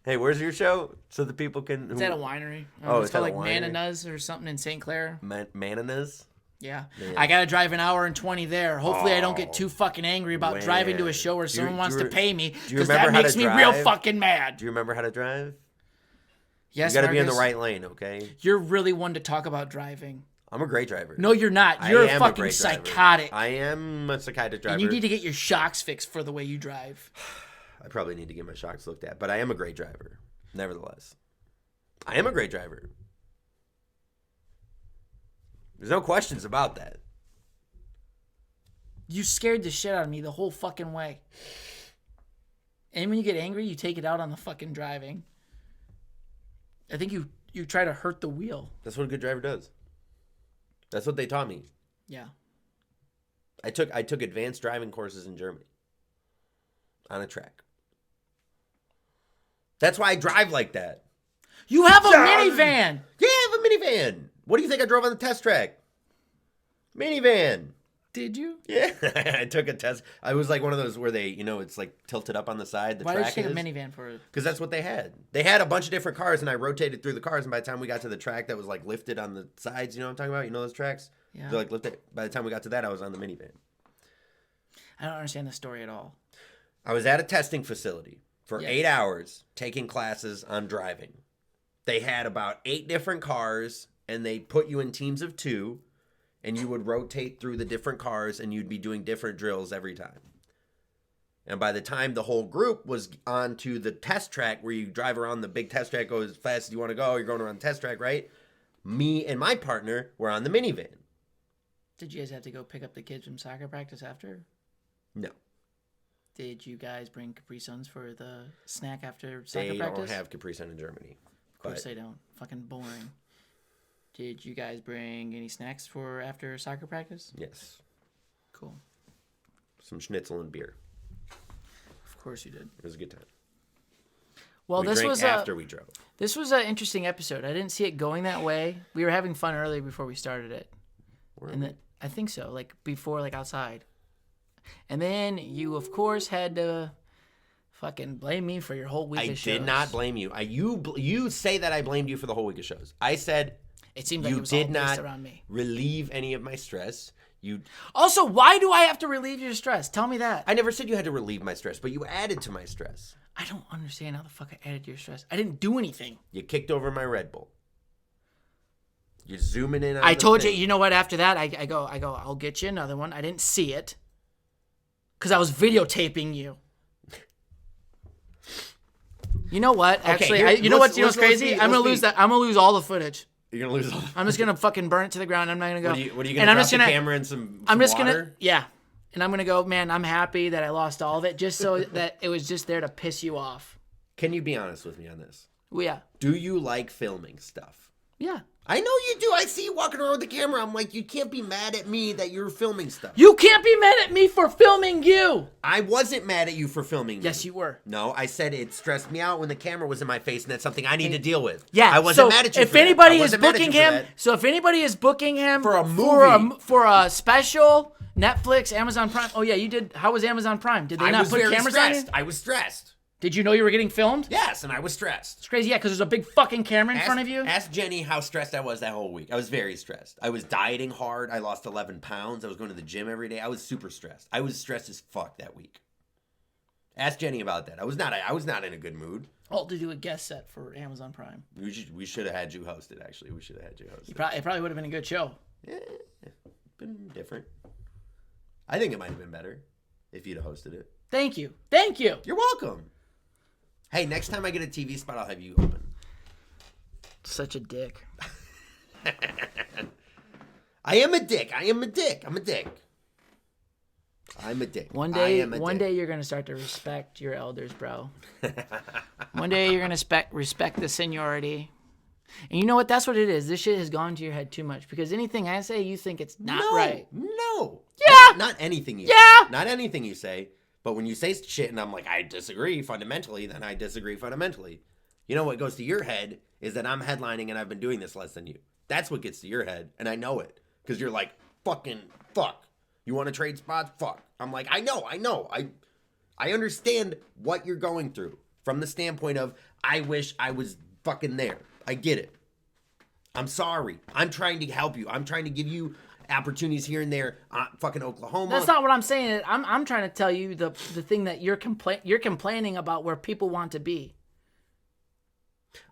Hey, where's your show? So the people can... It's at a winery. It's It's called at a like winery? Mananuz or something in St. Clair. Mananas? Yeah. Man. I got to drive an hour and 20 there. Hopefully I don't get too fucking angry about driving to a man. show where Do you- someone wants do you- to pay me. do you Because remember that how makes to me real drive? fucking mad. Do you remember how to drive? Yes, You got to be in the Marcus, right lane, okay? You're really one to talk about driving. I'm a great driver. No, you're not. I You're am a fucking great driver. psychotic. I am a psychotic driver. And you need to get your shocks fixed for the way you drive. I probably need to get my shocks looked at, but I am a great driver. Nevertheless, I am a great driver. There's no questions about that. You scared the shit out of me the whole fucking way. And when you get angry, you take it out on the fucking driving. I think you try to hurt the wheel. That's what a good driver does. That's what they taught me. Yeah. I took advanced driving courses in Germany on a track. That's why I drive like that. You have a minivan. Yeah, I have a minivan. What do you think I drove on the test track? Minivan. Did you? Yeah, I took a test. I was like one of those where they, it's like tilted up on the side. Why did you take a minivan for it? Because that's what they had. They had a bunch of different cars, and I rotated through the cars. And by the time we got to the track that was like lifted on the sides, you know what I'm talking about? You know those tracks? Yeah. They're like lifted. By the time we got to that, I was on the minivan. I don't understand the story at all. I was at a testing facility for Yes. 8 hours taking classes on driving. They had about 8 different cars, and they put you in teams of 2. And you would rotate through the different cars, and you'd be doing different drills every time. And by the time the whole group was on to the test track, where you drive around the big test track, go as fast as you want to go, you're going around the test track, right? Me and my partner were on the minivan. Did you guys have to go pick up the kids from soccer practice after? No. Did you guys bring Capri Suns for the snack after soccer They practice? don't have Capri Sun in Germany. Of course they don't. Fucking boring. Did you guys bring any snacks for after soccer practice? Yes. Cool. Some schnitzel and beer. Of course you did. It was a good time. Well, We this drank was after we drove. This was an interesting episode. I didn't see it going that way. We were having fun earlier before we started it. And then I think so, like before, like outside. And then you, of course, had to fucking blame me for your whole week I of shows. did not blame you. You say that I blamed you for the whole week of shows. I said It seemed like you it was all did based not around me. relieve any of my stress. Also, why do I have to relieve your stress? Tell me that. I never said you had to relieve my stress, but you added to my stress. I don't understand how the fuck I added to your stress. I didn't do anything. You kicked over my Red Bull. You're zooming in on I the told you, thing. you know what, after that, I go, I'll get you another one. I didn't see it. Because I was videotaping you. You know what? Actually, here- you know what's let's crazy? be- I'm gonna let's lose be- that. I'm gonna lose all the footage. You're going to lose all I'm just gonna fucking burn it to the ground. I'm not gonna go. What are you and going to I'm drop just the gonna, camera in some I'm just water? gonna, yeah. And I'm gonna go, man. I'm happy that I lost all of it, just so that it was just there to piss you off. Can you be honest with me on this? Well, yeah, Do you like filming stuff? yeah. I know you do. I see you walking around with the camera. I'm like, you can't be mad at me that you're filming stuff. You can't be mad at me for filming you. I wasn't mad at you for filming me. Yes, you were. No, I said it stressed me out when the camera was in my face, and that's something I need to deal with. Yeah, I wasn't so mad at you. If for that. anybody I is wasn't mad at booking you for him, that. so if anybody is booking him For a movie. for a special Netflix, Amazon Prime. Oh yeah, you did. How was Amazon Prime? Did they I not was put very cameras on you? stressed. I was stressed. Did you know you were getting filmed? Yes, and I was stressed. It's crazy, yeah, because there's a big fucking camera in front of you. Ask Jenny how stressed I was that whole week. I was very stressed. I was dieting hard. I lost 11 pounds. I was going to the gym every day. I was super stressed. I was stressed as fuck that week. Ask Jenny about that. I was not in a good mood. Oh, to do a guest set for Amazon Prime. We should have had you host it, actually. We should have had you host it. It probably would have been a good show. Yeah, been different. I think it might have been better if you'd have hosted it. Thank you. Thank you. You're welcome. Hey, next time I get a TV spot, I'll have you open. Such a dick. I am a dick. I'm a dick. I'm a dick. One I day, am a one dick. day you're gonna start to respect your elders, bro. One day you're gonna respect the seniority. And you know what? That's what it is. This shit has gone to your head too much because anything I say, you think it's not right. No. Yeah. Not anything you Yeah. say. Not anything you say. But when you say shit and I'm like, I disagree fundamentally, then I disagree fundamentally. You know what goes to your head is that I'm headlining and I've been doing this less than you. That's what gets to your head. And I know it. Because you're like, fuck. You want to trade spots? Fuck. I'm like, I know. I understand what you're going through from the standpoint of, I wish I was fucking there. I get it. I'm sorry. I'm trying to help you. I'm trying to give you opportunities here and there. Fucking Oklahoma. That's not what I'm saying. I'm trying to tell you the thing that you're complaining about where people want to be.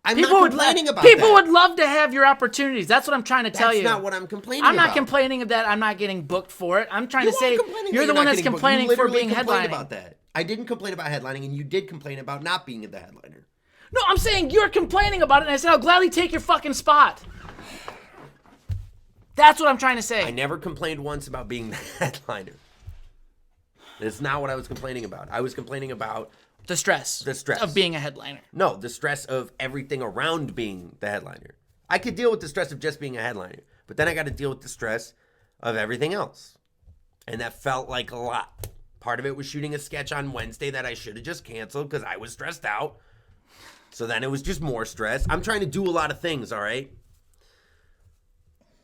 I'm People not complaining about People that. would love to have your opportunities. That's what I'm trying to tell you. That's not what I'm complaining about. I'm not complaining of that. I'm not getting booked for it. I'm trying to say complaining you're that the one not that's getting booked. complaining You for literally being complained headlining. about that. I didn't complain about headlining, and you did complain about not being the headliner. No, I'm saying you're complaining about it, and I said I'll gladly take your fucking spot. That's what I'm trying to say. I never complained once about being the headliner. That's not what I was complaining about. I was complaining about The stress of being a headliner. No, the stress of everything around being the headliner. I could deal with the stress of just being a headliner, but then I got to deal with the stress of everything else. And that felt like a lot. Part of it was shooting a sketch on Wednesday that I should have just canceled because I was stressed out. So then it was just more stress. I'm trying to do a lot of things, all right?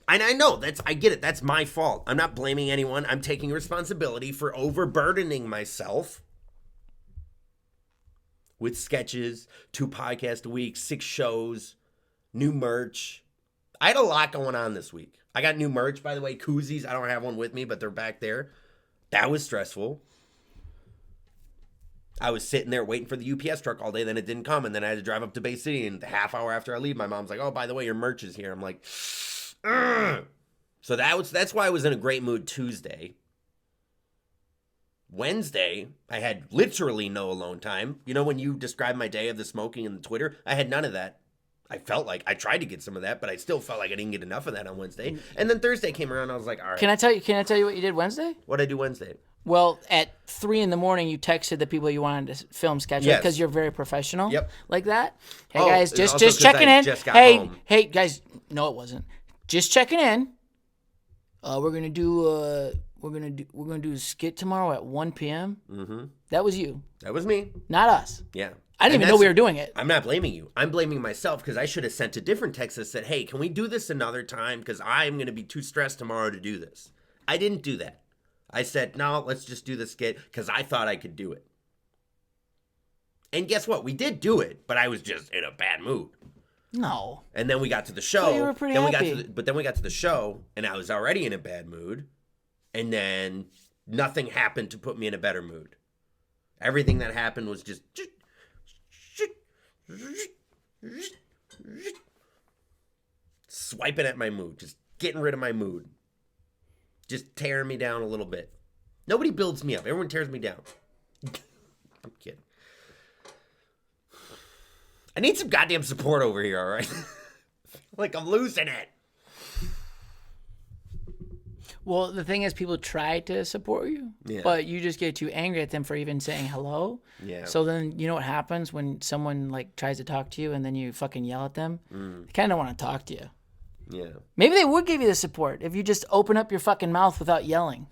And I know, I get it. That's my fault. I'm not blaming anyone. I'm taking responsibility for overburdening myself with sketches, 2 podcasts a week, 6 shows, new merch. I had a lot going on this week. I got new merch, by the way, koozies. I don't have one with me, but they're back there. That was stressful. I was sitting there waiting for the UPS truck all day, then it didn't come, and then I had to drive up to Bay City, and a half hour after I leave, my mom's like, oh, by the way, your merch is here. I'm like, ugh. So that's why I was in a great mood Tuesday. Wednesday, I had literally no alone time. You know, when you described my day of the smoking and the Twitter, I had none of that. I felt like I tried to get some of that, but I still felt like I didn't get enough of that on Wednesday. And then Thursday came around, and I was like, all right. Can I tell you what you did Wednesday? What'd I do Wednesday? Well, at 3 a.m, you texted the people you wanted to film sketch with because you're very professional. Yep. Like that. Hey Oh, guys, it's also just 'cause checking I in. just got Hey, home. hey guys, no, it wasn't. Just checking in. We're gonna do a skit tomorrow at 1 p.m. Mm-hmm. That was you, That was me. not us. Yeah. I didn't even know we were doing it. I'm not blaming you. I'm blaming myself because I should have sent a different text that said, hey, can we do this another time? Because I'm going to be too stressed tomorrow to do this. I didn't do that. I said, no, let's just do the skit because I thought I could do it. And guess what? We did do it, but I was just in a bad mood. No. And then we got to the show. Well, you were pretty happy. But then we got to the show, and I was already in a bad mood. And then nothing happened to put me in a better mood. Everything that happened was just swiping at my mood, just getting rid of my mood, just tearing me down a little bit. Nobody builds me up. Everyone tears me down. I'm kidding. I need some goddamn support over here, all right? Like I'm losing it. Well, the thing is, people try to support you, but you just get too angry at them for even saying hello. Yeah. So then, you know what happens when someone like tries to talk to you and then you fucking yell at them? They kind of want to talk to you. Yeah. Maybe they would give you the support if you just open up your fucking mouth without yelling.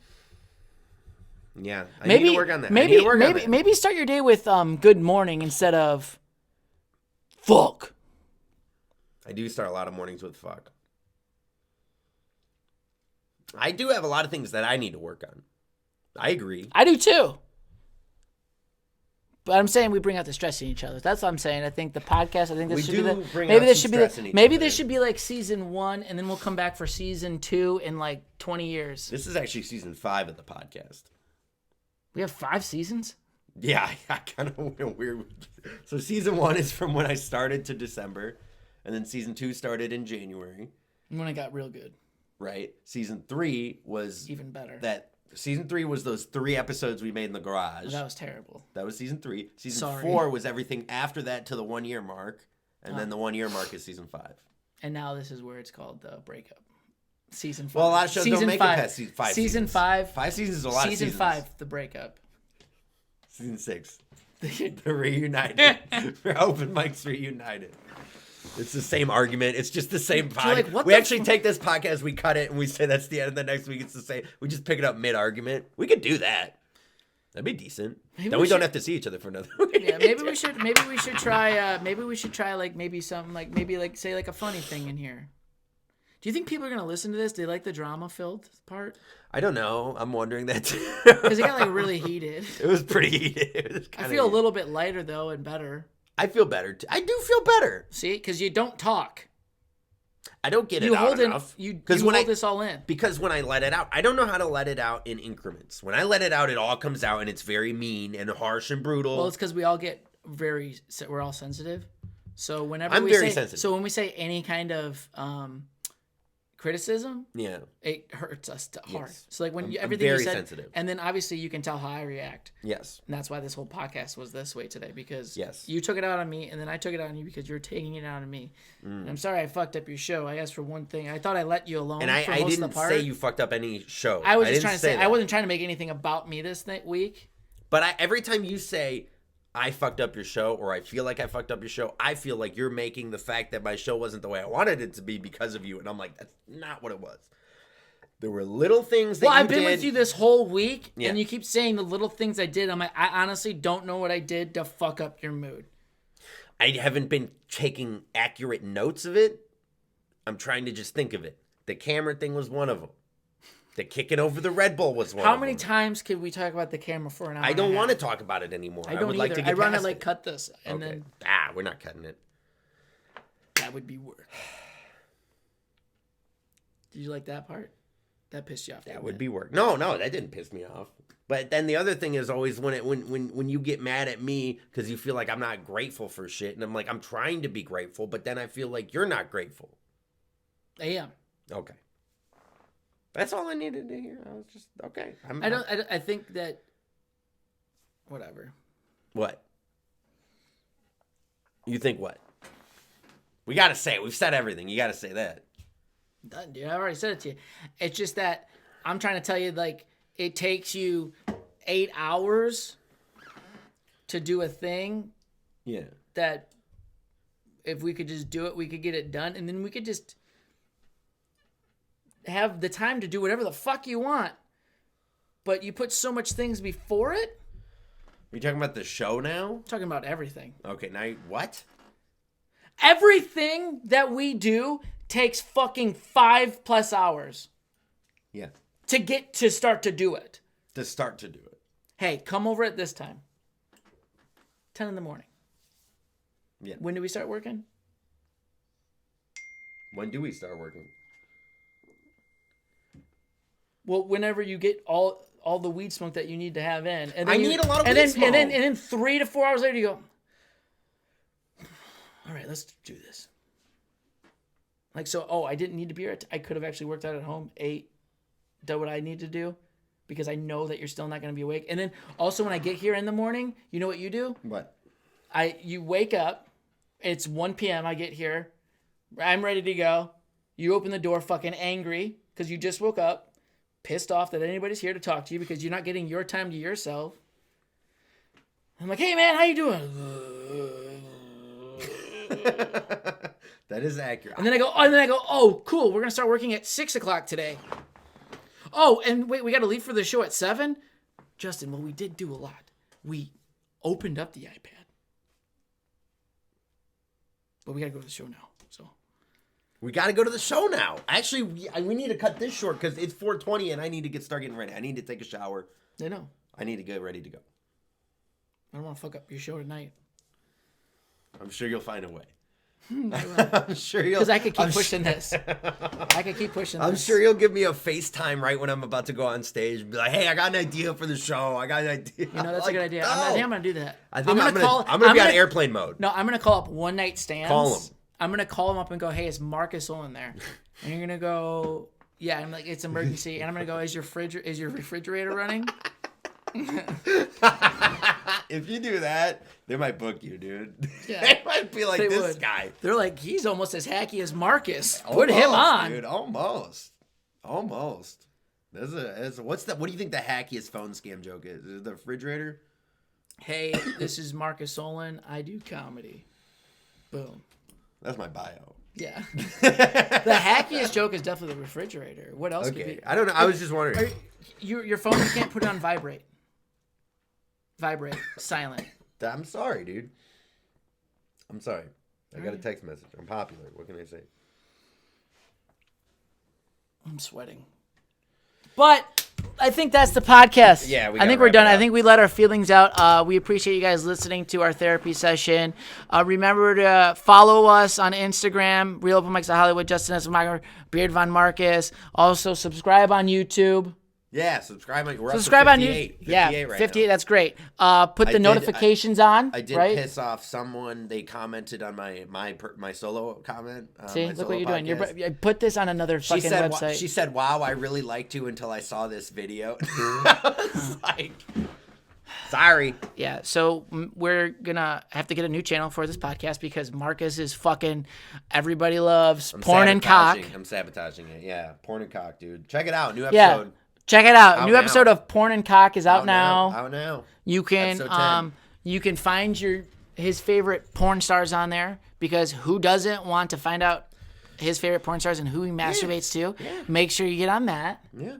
Yeah. I need to work on that. Maybe start your day with good morning instead of fuck. I do start a lot of mornings with fuck. I do have a lot of things that I need to work on. I agree. I do too. But I'm saying we bring out the stress in each other. That's what I'm saying. I think the podcast. I think this should be like season 1, and then we'll come back for season 2 in like 20 years. This is actually season 5 of the podcast. We have 5 seasons. Yeah, I kind of went weird. So season 1 is from when I started to December, and then season 2 started in January. When it got real good. Right. Season 3 was even better. Season 3 was those 3 episodes we made in the garage. Well, that was terrible. That was season 3. Season 4 was everything after that to the 1 year mark, and then the 1 year mark is season 5. And now this is where it's called the breakup. Season 5. Well, a lot of shows don't make it past 5 Season seasons. 5. 5 seasons is a lot of seasons. Season 5, the breakup. Season 6, the reunited. Open mics reunited. It's the same argument. It's just the same podcast. Like, we actually take this podcast, we cut it, and we say that's the end. And the next week it's the same. We just pick it up mid-argument. We could do that. That'd be decent. Then we don't have to see each other for another week. Yeah, maybe we should try. Maybe we should try like maybe something like say like a funny thing in here. Do you think people are gonna listen to this? Do they like the drama-filled part? I don't know. I'm wondering that too. Because it got like really heated. It was pretty heated. It was I feel a little bit lighter though and better. I feel better. I do feel better. See, because you don't talk. I don't get it out enough. You hold this all in. Because when I let it out, I don't know how to let it out in increments. When I let it out, it all comes out, and it's very mean and harsh and brutal. Well, it's because we all get we're all sensitive. So whenever I'm very sensitive. So when we say any kind of criticism, yeah, it hurts us hard. Yes. So like when I'm everything very you said, sensitive. and then obviously you can tell how I react. Yes. And that's why this whole podcast was this way today, because yes, you took it out on me, and then I took it out on you because you're taking it out on me. And I'm sorry I fucked up your show. I asked for one thing. I thought I let you alone. And I didn't say you fucked up any show. I was just trying to say I wasn't trying to make anything about me this week. But every time you say I fucked up your show, or I feel like I fucked up your show, I feel like you're making the fact that my show wasn't the way I wanted it to be because of you. And I'm like, that's not what it was. There were little things that you did. Well, I've been with you this whole week, and you keep saying the little things I did. I'm like, I honestly don't know what I did to fuck up your mood. I haven't been taking accurate notes of it. I'm trying to just think of it. The camera thing was one of them. The kicking over the Red Bull was one of them. How many times could we talk about the camera for an hour? I don't want to talk about it anymore. I don't would either. like to get I run past it like it. cut this, and then we're not cutting it. that would be worse. Did you like that part? That pissed you off. That would be work. No, that didn't piss me off. But then the other thing is always when you get mad at me because you feel like I'm not grateful for shit, and I'm like, I'm trying to be grateful, but then I feel like you're not grateful. I am. Okay. That's all I needed to hear. I was just okay. I think that. Whatever. What? You think what? We gotta say it. We've said everything. You gotta say that. Done, dude. I already said it to you. It's just that I'm trying to tell you, like, it takes you 8 hours to do a thing. Yeah. That if we could just do it, we could get it done, and then we could just have the time to do whatever the fuck you want. But you put so much things before it. Are you talking about the show now? I'm talking about everything. Okay, now what? Everything that we do takes fucking 5+ hours. Yeah. To start to do it. To start to do it. Hey, come over at this time. 10 in the morning. Yeah. When do we start working? When do we start working? Well, whenever you get all the weed smoke that you need to have in. And then I need a lot of weed smoke. And then 3 to 4 hours later you go, all right, let's do this. Like, so, I didn't need to be here. I could have actually worked out at home, ate, done what I need to do, because I know that you're still not going to be awake. And then also when I get here in the morning, you know what you do? What? You wake up. It's 1 p.m. I get here. I'm ready to go. You open the door fucking angry because you just woke up, pissed off that anybody's here to talk to you because you're not getting your time to yourself. I'm like, hey, man, how you doing? That is accurate. And then I go, oh, cool. We're going to start working at 6 o'clock today. Oh, and wait, we got to leave for the show at 7? Justin, well, we did do a lot. We opened up the iPad. But we got to go to the show now. So we got to go to the show now. Actually, we need to cut this short because it's 4:20 and I need to start getting ready. I need to take a shower. I know. I need to get ready to go. I don't want to fuck up your show tonight. I'm sure you'll find a way. I'm sure you'll. Because I could keep pushing this. I could keep pushing this. I'm sure you'll give me a FaceTime right when I'm about to go on stage and be like, hey, I got an idea for the show. I got an idea. You know, that's a good idea. I think I'm going to do that. I think I'm going to be on airplane mode. No, I'm going to call up one night stands. Call him. I'm going to call him up and go, hey, is Markus Olin there? And you're going to go, yeah, I'm like, it's emergency. And I'm going to go, is your refrigerator running? If you do that, they might book you, dude. Yeah. They might be like, They this would. guy. They're like, he's almost as hacky as Markus. Put him on. Dude, almost. What's that? What do you think the hackiest phone scam joke is? Is it the refrigerator? Hey, this is Markus Olin. I do comedy. Boom. That's my bio. Yeah. The hackiest joke is definitely the refrigerator. What else could be? I don't know. I was just wondering. Your phone, you can't put it on vibrate. Vibrate. Silent. I'm sorry, dude. I'm sorry. I got a text message. I'm popular. What can I say? I'm sweating. But I think that's the podcast. Yeah, I think we're done. I think we let our feelings out. We appreciate you guys listening to our therapy session. Remember to follow us on Instagram, Real Open Mics of Hollywood, Justin S. Meyer, Beard Von Marcus. Also, subscribe on YouTube. Yeah, subscribe. We're Subscribe up to on 58. YouTube. Yeah, 58 right 58. now. That's great. Put the notifications on. I did right? piss off someone. They commented on my solo comment. See, my look what you're doing. podcast. Put this on another fucking website. She said, "Wow, I really liked you until I saw this video." I was like, sorry. Yeah, so we're gonna have to get a new channel for this podcast because Marcus is fucking. Everybody loves porn and cock. I'm sabotaging it. Yeah, porn and cock, dude. Check it out. New episode. Yeah, check it out. New now. episode of Porn and Cock is out now. Out now. You can Episode 10. you can find his favorite porn stars on there because who doesn't want to find out his favorite porn stars and who he masturbates to? Yeah. Make sure you get on that. Yeah.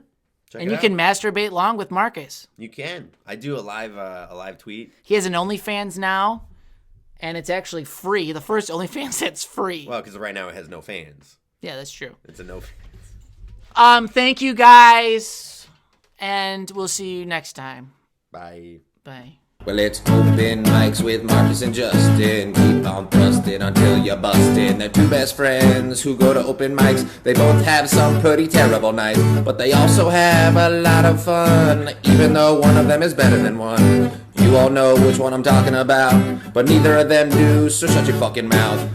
Check And it you out. can masturbate long with Marcus. You can. I do a live tweet. He has an OnlyFans now, and it's actually free. The first OnlyFans that's free. Well, because right now it has no fans. Yeah, that's true. It's a no. Thank you guys, and we'll see you next time. Bye. Bye. Well, it's open mics with Markus and Justin. Keep on thrusting until you're busting. They're two best friends who go to open mics. They both have some pretty terrible nights, but they also have a lot of fun, even though one of them is better than one. You all know which one I'm talking about, but neither of them do, so shut your fucking mouth.